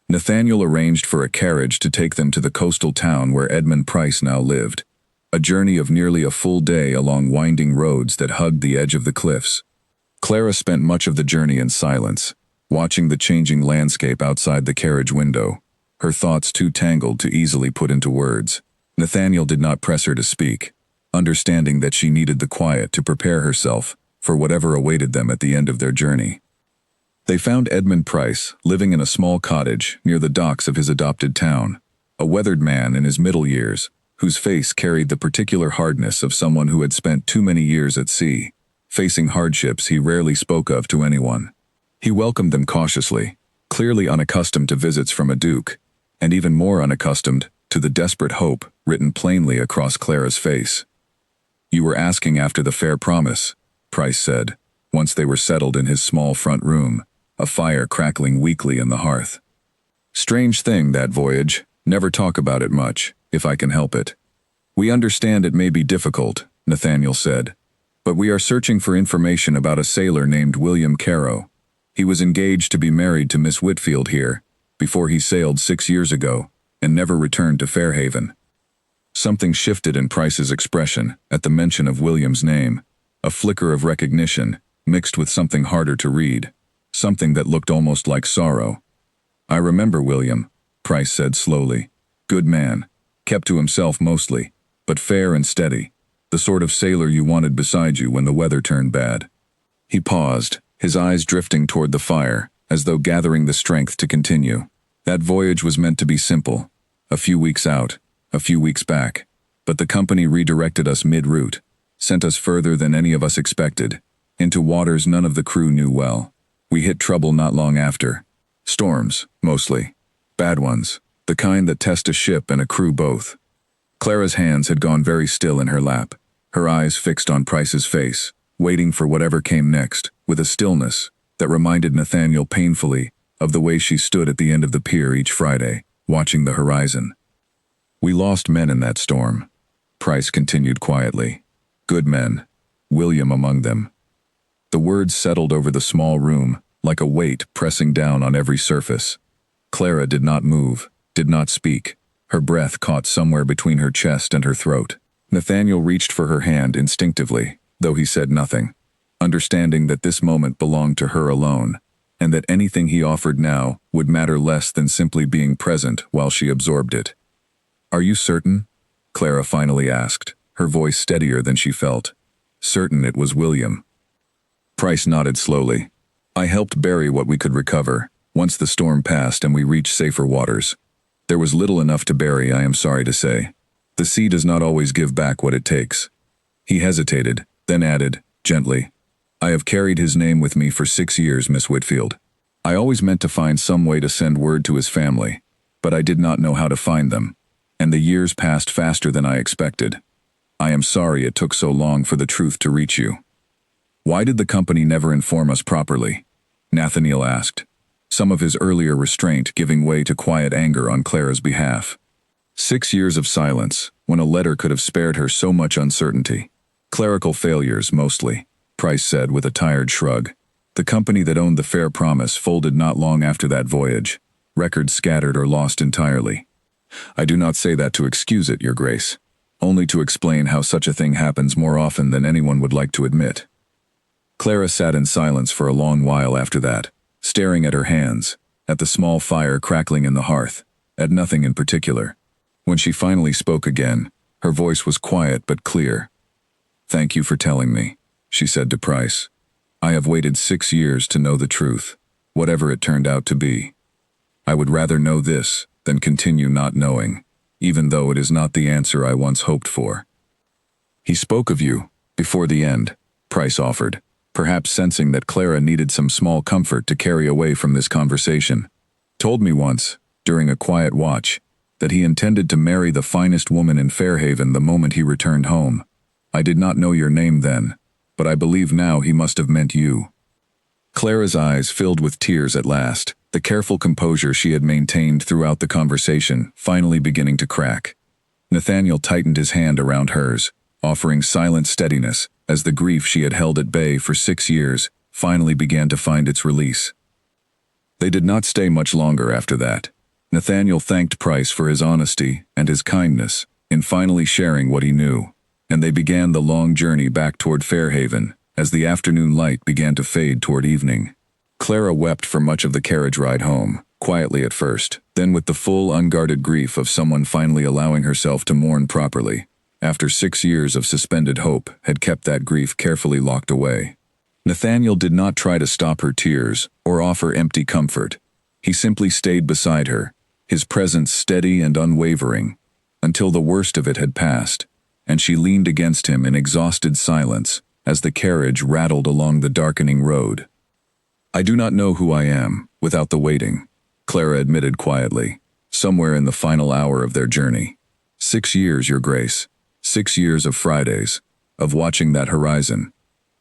Nathaniel arranged for a carriage to take them to the coastal town where Edmund Price now lived, a journey of nearly a full day along winding roads that hugged the edge of the cliffs. Clara spent much of the journey in silence, watching the changing landscape outside the carriage window, her thoughts too tangled to easily put into words. Nathaniel did not press her to speak, understanding that she needed the quiet to prepare herself for whatever awaited them at the end of their journey. They found Edmund Price living in a small cottage near the docks of his adopted town, a weathered man in his middle years, whose face carried the particular hardness of someone who had spent too many years at sea, facing hardships he rarely spoke of to anyone. He welcomed them cautiously, clearly unaccustomed to visits from a duke, and even more unaccustomed to the desperate hope written plainly across Clara's face. "You were asking after the Fair Promise," Price said, once they were settled in his small front room, a fire crackling weakly in the hearth. "Strange thing, that voyage. Never talk about it much, if I can help it." "We understand it may be difficult," Nathaniel said, "but we are searching for information about a sailor named William Caro. He was engaged to be married to Miss Whitfield here, before he sailed 6 years ago, and never returned to Fairhaven." Something shifted in Price's expression at the mention of William's name, a flicker of recognition, mixed with something harder to read, something that looked almost like sorrow. "I remember William," Price said slowly. "Good man, kept to himself mostly, but fair and steady, the sort of sailor you wanted beside you when the weather turned bad." He paused, his eyes drifting toward the fire, as though gathering the strength to continue. "That voyage was meant to be simple. A few weeks out, a few weeks back, but the company redirected us mid-route, sent us further than any of us expected, into waters none of the crew knew well. We hit trouble not long after. Storms, mostly. Bad ones, the kind that test a ship and a crew both." Clara's hands had gone very still in her lap, her eyes fixed on Price's face, waiting for whatever came next, with a stillness that reminded Nathaniel painfully of the way she stood at the end of the pier each Friday, watching the horizon. "We lost men in that storm," Price continued quietly. "Good men, William among them." The words settled over the small room, like a weight pressing down on every surface. Clara did not move, did not speak, her breath caught somewhere between her chest and her throat. Nathaniel reached for her hand instinctively, though he said nothing, understanding that this moment belonged to her alone, and that anything he offered now would matter less than simply being present while she absorbed it. "Are you certain?" Clara finally asked, her voice steadier than she felt. "Certain it was William?" Price nodded slowly. "I helped bury what we could recover, once the storm passed and we reached safer waters. There was little enough to bury, I am sorry to say. The sea does not always give back what it takes." He hesitated, then added, gently, "I have carried his name with me for 6 years, Miss Whitfield. I always meant to find some way to send word to his family, but I did not know how to find them, and the years passed faster than I expected. I am sorry it took so long for the truth to reach you." Why did the company never inform us properly? Nathaniel asked, some of his earlier restraint giving way to quiet anger on Clara's behalf. 6 years of silence, when a letter could have spared her so much uncertainty. Clerical failures, mostly, Price said with a tired shrug. The company that owned the Fair Promise folded not long after that voyage. Records scattered or lost entirely. I do not say that to excuse it, Your Grace. Only to explain how such a thing happens more often than anyone would like to admit. Clara sat in silence for a long while after that, staring at her hands, at the small fire crackling in the hearth, at nothing in particular. When she finally spoke again, her voice was quiet but clear. Thank you for telling me, she said to Price. I have waited 6 years to know the truth, whatever it turned out to be. I would rather know this than continue not knowing, even though it is not the answer I once hoped for. He spoke of you, before the end, Price offered, perhaps sensing that Clara needed some small comfort to carry away from this conversation. Told me once, during a quiet watch, that he intended to marry the finest woman in Fairhaven the moment he returned home. I did not know your name then, but I believe now he must have meant you. Clara's eyes filled with tears at last, the careful composure she had maintained throughout the conversation finally beginning to crack. Nathaniel tightened his hand around hers, offering silent steadiness as the grief she had held at bay for 6 years finally began to find its release. They did not stay much longer after that. Nathaniel thanked Price for his honesty and his kindness in finally sharing what he knew, and they began the long journey back toward Fairhaven as the afternoon light began to fade toward evening. Clara wept for much of the carriage ride home, quietly at first, then with the full, unguarded grief of someone finally allowing herself to mourn properly, after 6 years of suspended hope had kept that grief carefully locked away. Nathaniel did not try to stop her tears or offer empty comfort. He simply stayed beside her, his presence steady and unwavering, until the worst of it had passed, and she leaned against him in exhausted silence as the carriage rattled along the darkening road. I do not know who I am, without the waiting, Clara admitted quietly, somewhere in the final hour of their journey. 6 years, Your Grace. 6 years of Fridays, of watching that horizon.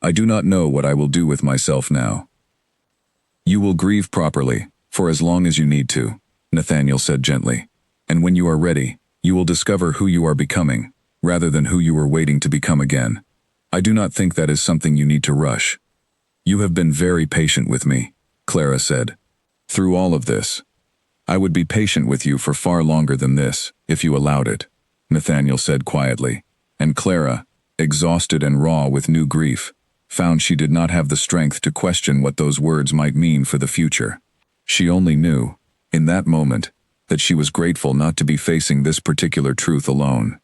I do not know what I will do with myself now. You will grieve properly, for as long as you need to, Nathaniel said gently, and when you are ready, you will discover who you are becoming, rather than who you were waiting to become again. I do not think that is something you need to rush. You have been very patient with me, Clara said. Through all of this. I would be patient with you for far longer than this, if you allowed it, Nathaniel said quietly, and Clara, exhausted and raw with new grief, found she did not have the strength to question what those words might mean for the future. She only knew, in that moment, that she was grateful not to be facing this particular truth alone.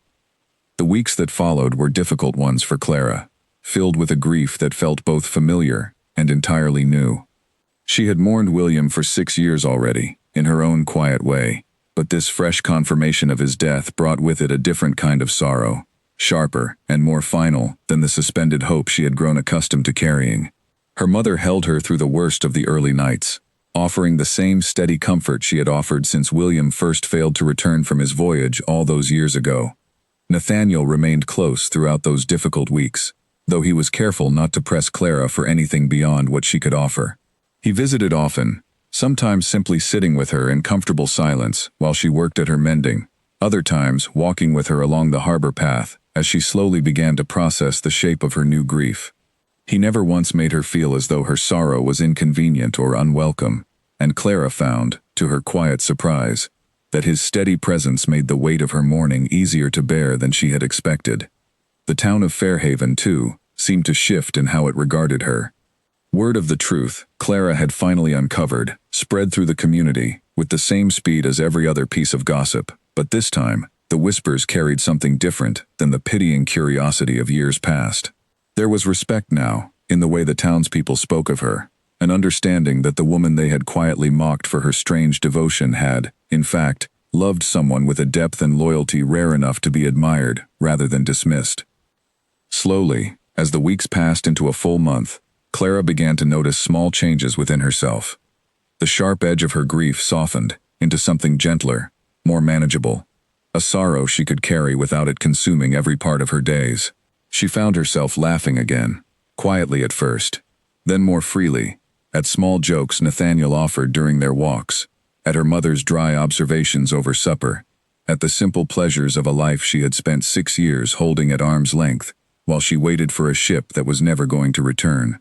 The weeks that followed were difficult ones for Clara, filled with a grief that felt both familiar and entirely new. She had mourned William for 6 years already, in her own quiet way, but this fresh confirmation of his death brought with it a different kind of sorrow, sharper and more final than the suspended hope she had grown accustomed to carrying. Her mother held her through the worst of the early nights, offering the same steady comfort she had offered since William first failed to return from his voyage all those years ago. Nathaniel remained close throughout those difficult weeks, though he was careful not to press Clara for anything beyond what she could offer. He visited often, sometimes simply sitting with her in comfortable silence while she worked at her mending, other times walking with her along the harbor path as she slowly began to process the shape of her new grief. He never once made her feel as though her sorrow was inconvenient or unwelcome, and Clara found, to her quiet surprise, that his steady presence made the weight of her mourning easier to bear than she had expected. The town of Fairhaven, too, seemed to shift in how it regarded her. Word of the truth Clara had finally uncovered spread through the community with the same speed as every other piece of gossip, but this time, the whispers carried something different than the pitying curiosity of years past. There was respect now, in the way the townspeople spoke of her, an understanding that the woman they had quietly mocked for her strange devotion had, in fact, loved someone with a depth and loyalty rare enough to be admired rather than dismissed. Slowly, as the weeks passed into a full month, Clara began to notice small changes within herself. The sharp edge of her grief softened into something gentler, more manageable, a sorrow she could carry without it consuming every part of her days. She found herself laughing again, quietly at first, then more freely, at small jokes Nathaniel offered during their walks, at her mother's dry observations over supper, at the simple pleasures of a life she had spent 6 years holding at arm's length, while she waited for a ship that was never going to return.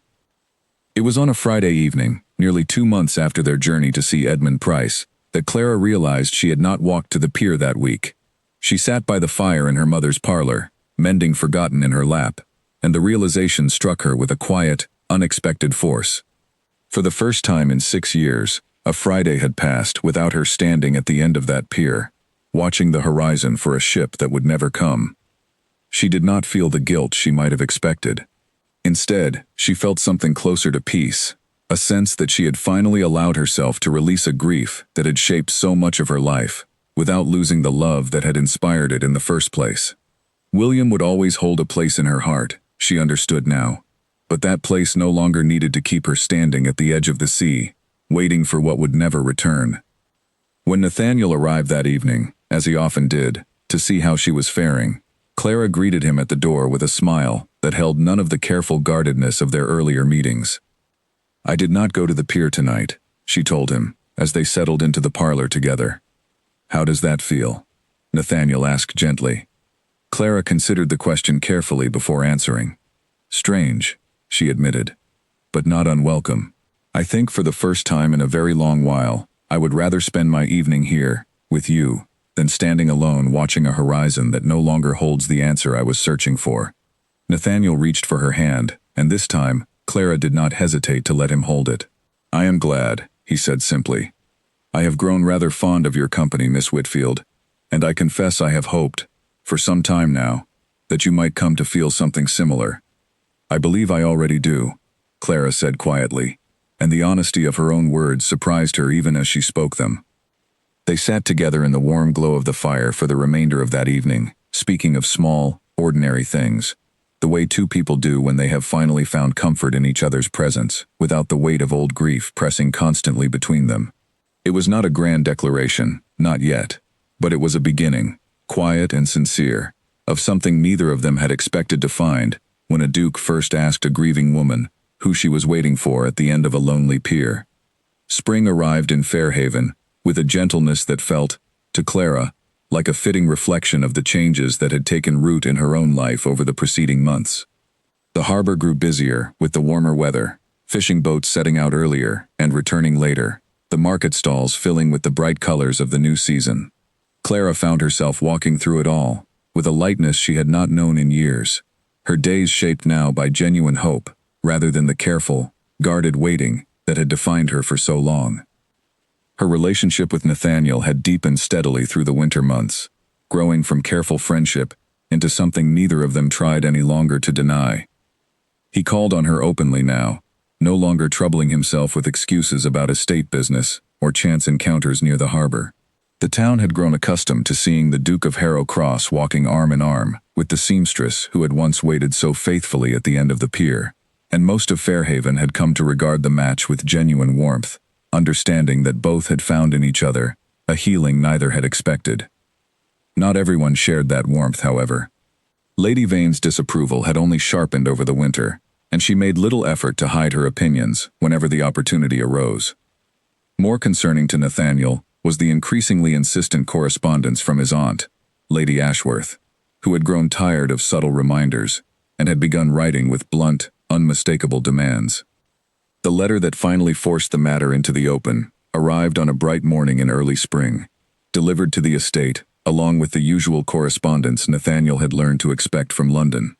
It was on a Friday evening, nearly 2 months after their journey to see Edmund Price, that Clara realized she had not walked to the pier that week. She sat by the fire in her mother's parlor, mending forgotten in her lap, and the realization struck her with a quiet, unexpected force. For the first time in 6 years, a Friday had passed without her standing at the end of that pier, watching the horizon for a ship that would never come. She did not feel the guilt she might have expected. Instead, she felt something closer to peace, a sense that she had finally allowed herself to release a grief that had shaped so much of her life, without losing the love that had inspired it in the first place. William would always hold a place in her heart, she understood now, but that place no longer needed to keep her standing at the edge of the sea, waiting for what would never return. When Nathaniel arrived that evening, as he often did, to see how she was faring, Clara greeted him at the door with a smile that held none of the careful guardedness of their earlier meetings. "I did not go to the pier tonight," she told him, as they settled into the parlor together. "How does that feel?" Nathaniel asked gently. Clara considered the question carefully before answering. "Strange," she admitted, "but not unwelcome. I think for the first time in a very long while, I would rather spend my evening here, with you, than standing alone watching a horizon that no longer holds the answer I was searching for." Nathaniel reached for her hand, and this time, Clara did not hesitate to let him hold it. "I am glad," he said simply. "I have grown rather fond of your company, Miss Whitfield, and I confess I have hoped, for some time now, that you might come to feel something similar." "I believe I already do," Clara said quietly, and the honesty of her own words surprised her even as she spoke them. They sat together in the warm glow of the fire for the remainder of that evening, speaking of small, ordinary things, the way two people do when they have finally found comfort in each other's presence, without the weight of old grief pressing constantly between them. It was not a grand declaration, not yet, but it was a beginning, quiet and sincere, of something neither of them had expected to find when a duke first asked a grieving woman who she was waiting for at the end of a lonely pier. Spring arrived in Fairhaven, with a gentleness that felt, to Clara, like a fitting reflection of the changes that had taken root in her own life over the preceding months. The harbor grew busier with the warmer weather, fishing boats setting out earlier and returning later, the market stalls filling with the bright colors of the new season. Clara found herself walking through it all, with a lightness she had not known in years, her days shaped now by genuine hope, rather than the careful, guarded waiting that had defined her for so long. Her relationship with Nathaniel had deepened steadily through the winter months, growing from careful friendship into something neither of them tried any longer to deny. He called on her openly now, no longer troubling himself with excuses about estate business or chance encounters near the harbor. The town had grown accustomed to seeing the Duke of Harrow Cross walking arm in arm with the seamstress who had once waited so faithfully at the end of the pier, and most of Fairhaven had come to regard the match with genuine warmth, understanding that both had found in each other a healing neither had expected. Not everyone shared that warmth, however. Lady Vane's disapproval had only sharpened over the winter, and she made little effort to hide her opinions whenever the opportunity arose. More concerning to Nathaniel was the increasingly insistent correspondence from his aunt, Lady Ashworth, who had grown tired of subtle reminders and had begun writing with blunt, unmistakable demands. The letter that finally forced the matter into the open arrived on a bright morning in early spring, delivered to the estate, along with the usual correspondence Nathaniel had learned to expect from London.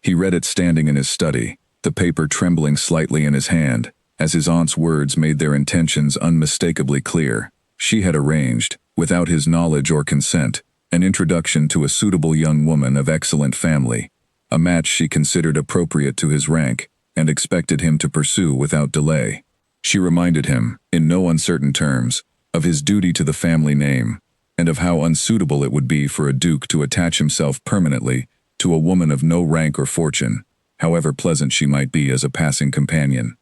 He read it standing in his study, the paper trembling slightly in his hand, as his aunt's words made their intentions unmistakably clear. She had arranged, without his knowledge or consent, an introduction to a suitable young woman of excellent family, a match she considered appropriate to his rank, and expected him to pursue without delay. She reminded him, in no uncertain terms, of his duty to the family name, and of how unsuitable it would be for a duke to attach himself permanently to a woman of no rank or fortune, however pleasant she might be as a passing companion.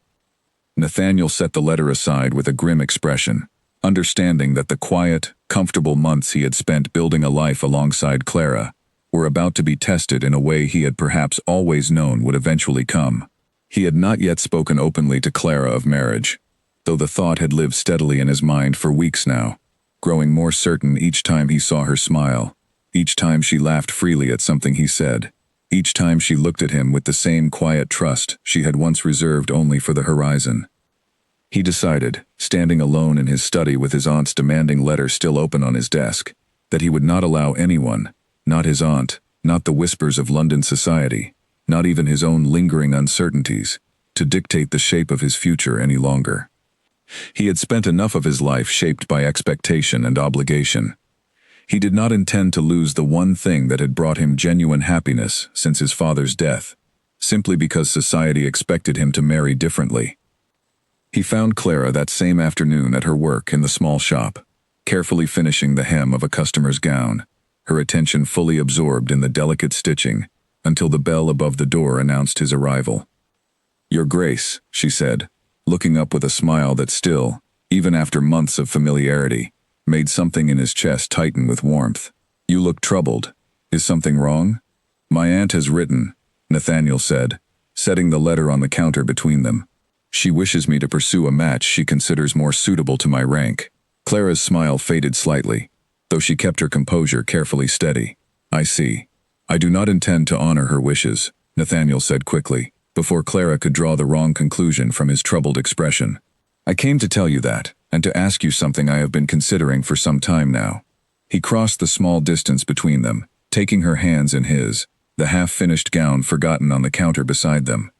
Nathaniel set the letter aside with a grim expression, understanding that the quiet, comfortable months he had spent building a life alongside Clara were about to be tested in a way he had perhaps always known would eventually come. He had not yet spoken openly to Clara of marriage, though the thought had lived steadily in his mind for weeks now, growing more certain each time he saw her smile, each time she laughed freely at something he said, each time she looked at him with the same quiet trust she had once reserved only for the horizon. He decided, standing alone in his study with his aunt's demanding letter still open on his desk, that he would not allow anyone, not his aunt, not the whispers of London society, not even his own lingering uncertainties, to dictate the shape of his future any longer. He had spent enough of his life shaped by expectation and obligation. He did not intend to lose the one thing that had brought him genuine happiness since his father's death, simply because society expected him to marry differently. He found Clara that same afternoon at her work in the small shop, carefully finishing the hem of a customer's gown, her attention fully absorbed in the delicate stitching, until the bell above the door announced his arrival. "Your Grace," she said, looking up with a smile that still, even after months of familiarity, made something in his chest tighten with warmth. "You look troubled. Is something wrong?" "My aunt has written," Nathaniel said, setting the letter on the counter between them. "She wishes me to pursue a match she considers more suitable to my rank." Clara's smile faded slightly, though she kept her composure carefully steady. "I see. I do not intend to honor her wishes," Nathaniel said quickly, before Clara could draw the wrong conclusion from his troubled expression. "I came to tell you that, and to ask you something I have been considering for some time now." He crossed the small distance between them, taking her hands in his, the half-finished gown forgotten on the counter beside them.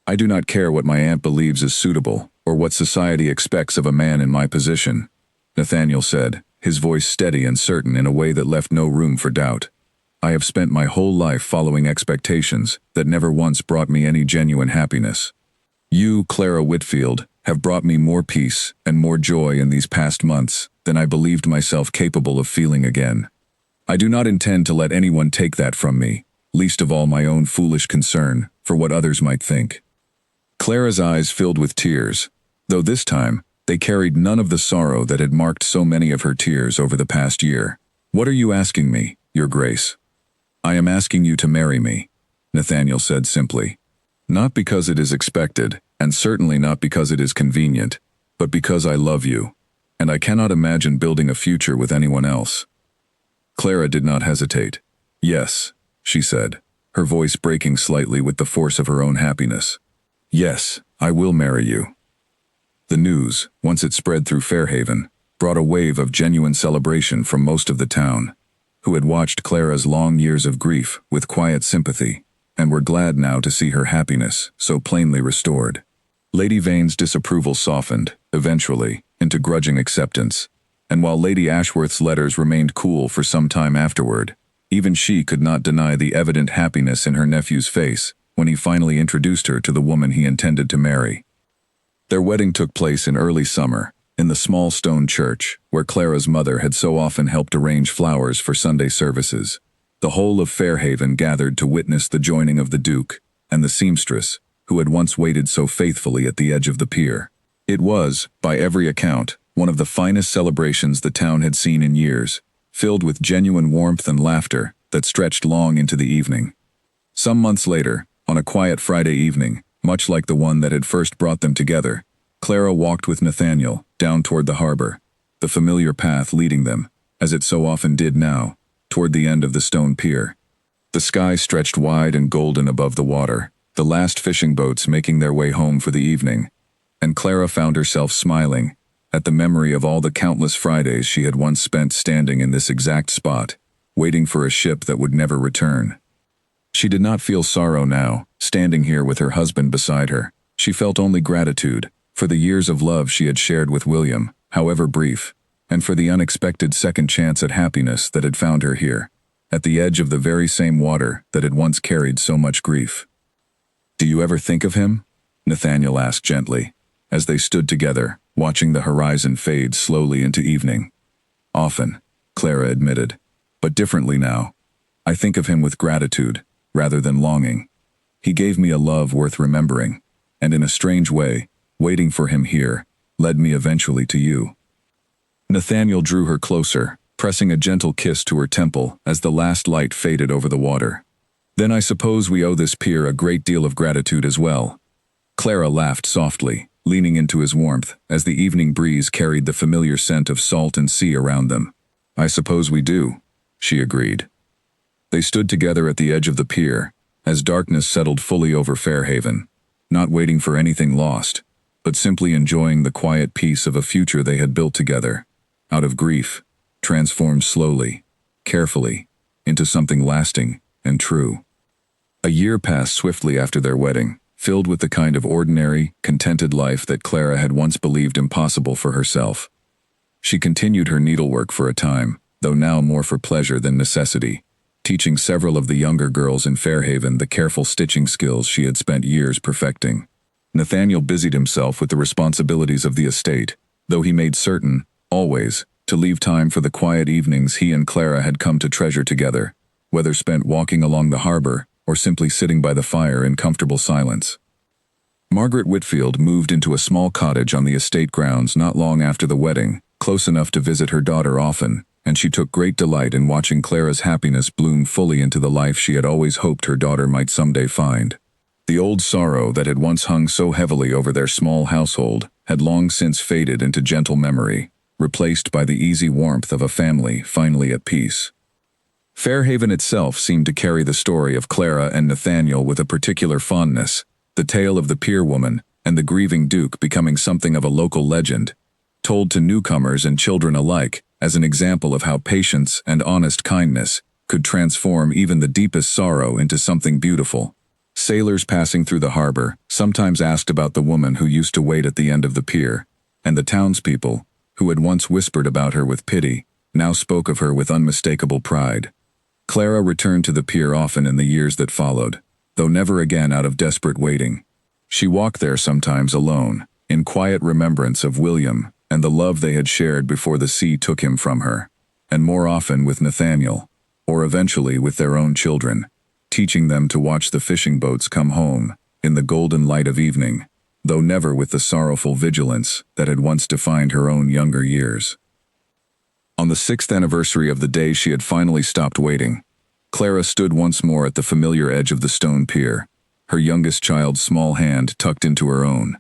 "I do not care what my aunt believes is suitable, or what society expects of a man in my position," Nathaniel said, his voice steady and certain in a way that left no room for doubt. "I have spent my whole life following expectations that never once brought me any genuine happiness. You, Clara Whitfield, have brought me more peace and more joy in these past months than I believed myself capable of feeling again. I do not intend to let anyone take that from me, least of all my own foolish concern for what others might think." Clara's eyes filled with tears, though this time they carried none of the sorrow that had marked so many of her tears over the past year. "What are you asking me, Your Grace?" "I am asking you to marry me," Nathaniel said simply. "Not because it is expected, and certainly not because it is convenient, but because I love you, and I cannot imagine building a future with anyone else." Clara did not hesitate. "Yes," she said, her voice breaking slightly with the force of her own happiness. "Yes, I will marry you." The news, once it spread through Fairhaven, brought a wave of genuine celebration from most of the town, who had watched Clara's long years of grief with quiet sympathy, and were glad now to see her happiness so plainly restored. Lady Vane's disapproval softened, eventually, into grudging acceptance, and while Lady Ashworth's letters remained cool for some time afterward, even she could not deny the evident happiness in her nephew's face when he finally introduced her to the woman he intended to marry. Their wedding took place in early summer, in the small stone church where Clara's mother had so often helped arrange flowers for Sunday services. The whole of Fairhaven gathered to witness the joining of the Duke and the seamstress, who had once waited so faithfully at the edge of the pier. It was, by every account, one of the finest celebrations the town had seen in years, filled with genuine warmth and laughter that stretched long into the evening. Some months later, on a quiet Friday evening, much like the one that had first brought them together, Clara walked with Nathaniel down toward the harbor, the familiar path leading them, as it so often did now, toward the end of the stone pier. The sky stretched wide and golden above the water, the last fishing boats making their way home for the evening, and Clara found herself smiling at the memory of all the countless Fridays she had once spent standing in this exact spot, waiting for a ship that would never return. She did not feel sorrow now, standing here with her husband beside her. She felt only gratitude for the years of love she had shared with William, however brief, and for the unexpected second chance at happiness that had found her here, at the edge of the very same water that had once carried so much grief. "Do you ever think of him?" Nathaniel asked gently, as they stood together, watching the horizon fade slowly into evening. "Often," Clara admitted, "but differently now. I think of him with gratitude, rather than longing. He gave me a love worth remembering, and in a strange way, waiting for him here, led me eventually to you." Nathaniel drew her closer, pressing a gentle kiss to her temple as the last light faded over the water. "Then I suppose we owe this pier a great deal of gratitude as well," Clara laughed softly, leaning into his warmth as the evening breeze carried the familiar scent of salt and sea around them. "I suppose we do," she agreed. They stood together at the edge of the pier, as darkness settled fully over Fairhaven, not waiting for anything lost, but simply enjoying the quiet peace of a future they had built together, out of grief, transformed slowly, carefully, into something lasting and true. A year passed swiftly after their wedding, filled with the kind of ordinary, contented life that Clara had once believed impossible for herself. She continued her needlework for a time, though now more for pleasure than necessity, teaching several of the younger girls in Fairhaven the careful stitching skills she had spent years perfecting. Nathaniel busied himself with the responsibilities of the estate, though he made certain, always, to leave time for the quiet evenings he and Clara had come to treasure together, whether spent walking along the harbor or simply sitting by the fire in comfortable silence. Margaret Whitfield moved into a small cottage on the estate grounds not long after the wedding, close enough to visit her daughter often, and she took great delight in watching Clara's happiness bloom fully into the life she had always hoped her daughter might someday find. The old sorrow that had once hung so heavily over their small household had long since faded into gentle memory, replaced by the easy warmth of a family finally at peace. Fairhaven itself seemed to carry the story of Clara and Nathaniel with a particular fondness, the tale of the pier woman and the grieving Duke becoming something of a local legend, told to newcomers and children alike as an example of how patience and honest kindness could transform even the deepest sorrow into something beautiful. Sailors passing through the harbor sometimes asked about the woman who used to wait at the end of the pier, and the townspeople, who had once whispered about her with pity, now spoke of her with unmistakable pride. Clara returned to the pier often in the years that followed, though never again out of desperate waiting. She walked there sometimes alone, in quiet remembrance of William and the love they had shared before the sea took him from her, and more often with Nathaniel, or eventually with their own children, teaching them to watch the fishing boats come home in the golden light of evening, though never with the sorrowful vigilance that had once defined her own younger years. On the 6th anniversary of the day she had finally stopped waiting, Clara stood once more at the familiar edge of the stone pier, her youngest child's small hand tucked into her own,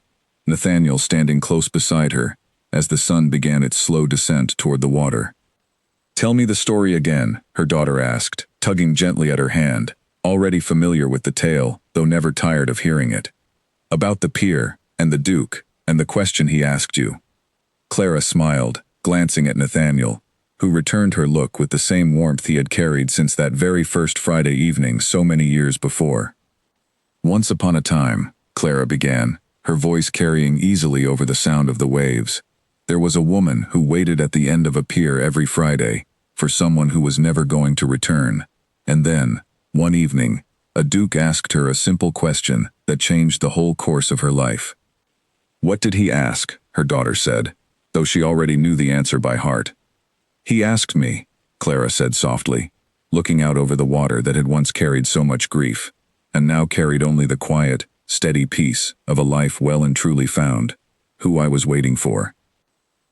Nathaniel standing close beside her as the sun began its slow descent toward the water. "Tell me the story again," her daughter asked, tugging gently at her hand, already familiar with the tale, though never tired of hearing it. "About the pier, and the Duke, and the question he asked you." Clara smiled, glancing at Nathaniel, who returned her look with the same warmth he had carried since that very first Friday evening so many years before. "Once upon a time," Clara began, her voice carrying easily over the sound of the waves, "there was a woman who waited at the end of a pier every Friday for someone who was never going to return, and then, one evening, a Duke asked her a simple question that changed the whole course of her life." "What did he ask?" her daughter said, though she already knew the answer by heart. "He asked me," Clara said softly, looking out over the water that had once carried so much grief, and now carried only the quiet, steady peace of a life well and truly found, "who I was waiting for."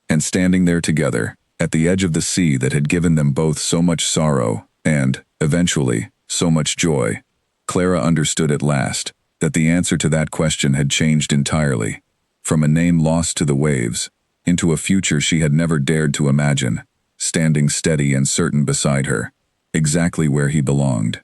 And standing there together, at the edge of the sea that had given them both so much sorrow and, eventually, so much joy, Clara understood at last that the answer to that question had changed entirely, from a name lost to the waves, into a future she had never dared to imagine, standing steady and certain beside her, exactly where he belonged.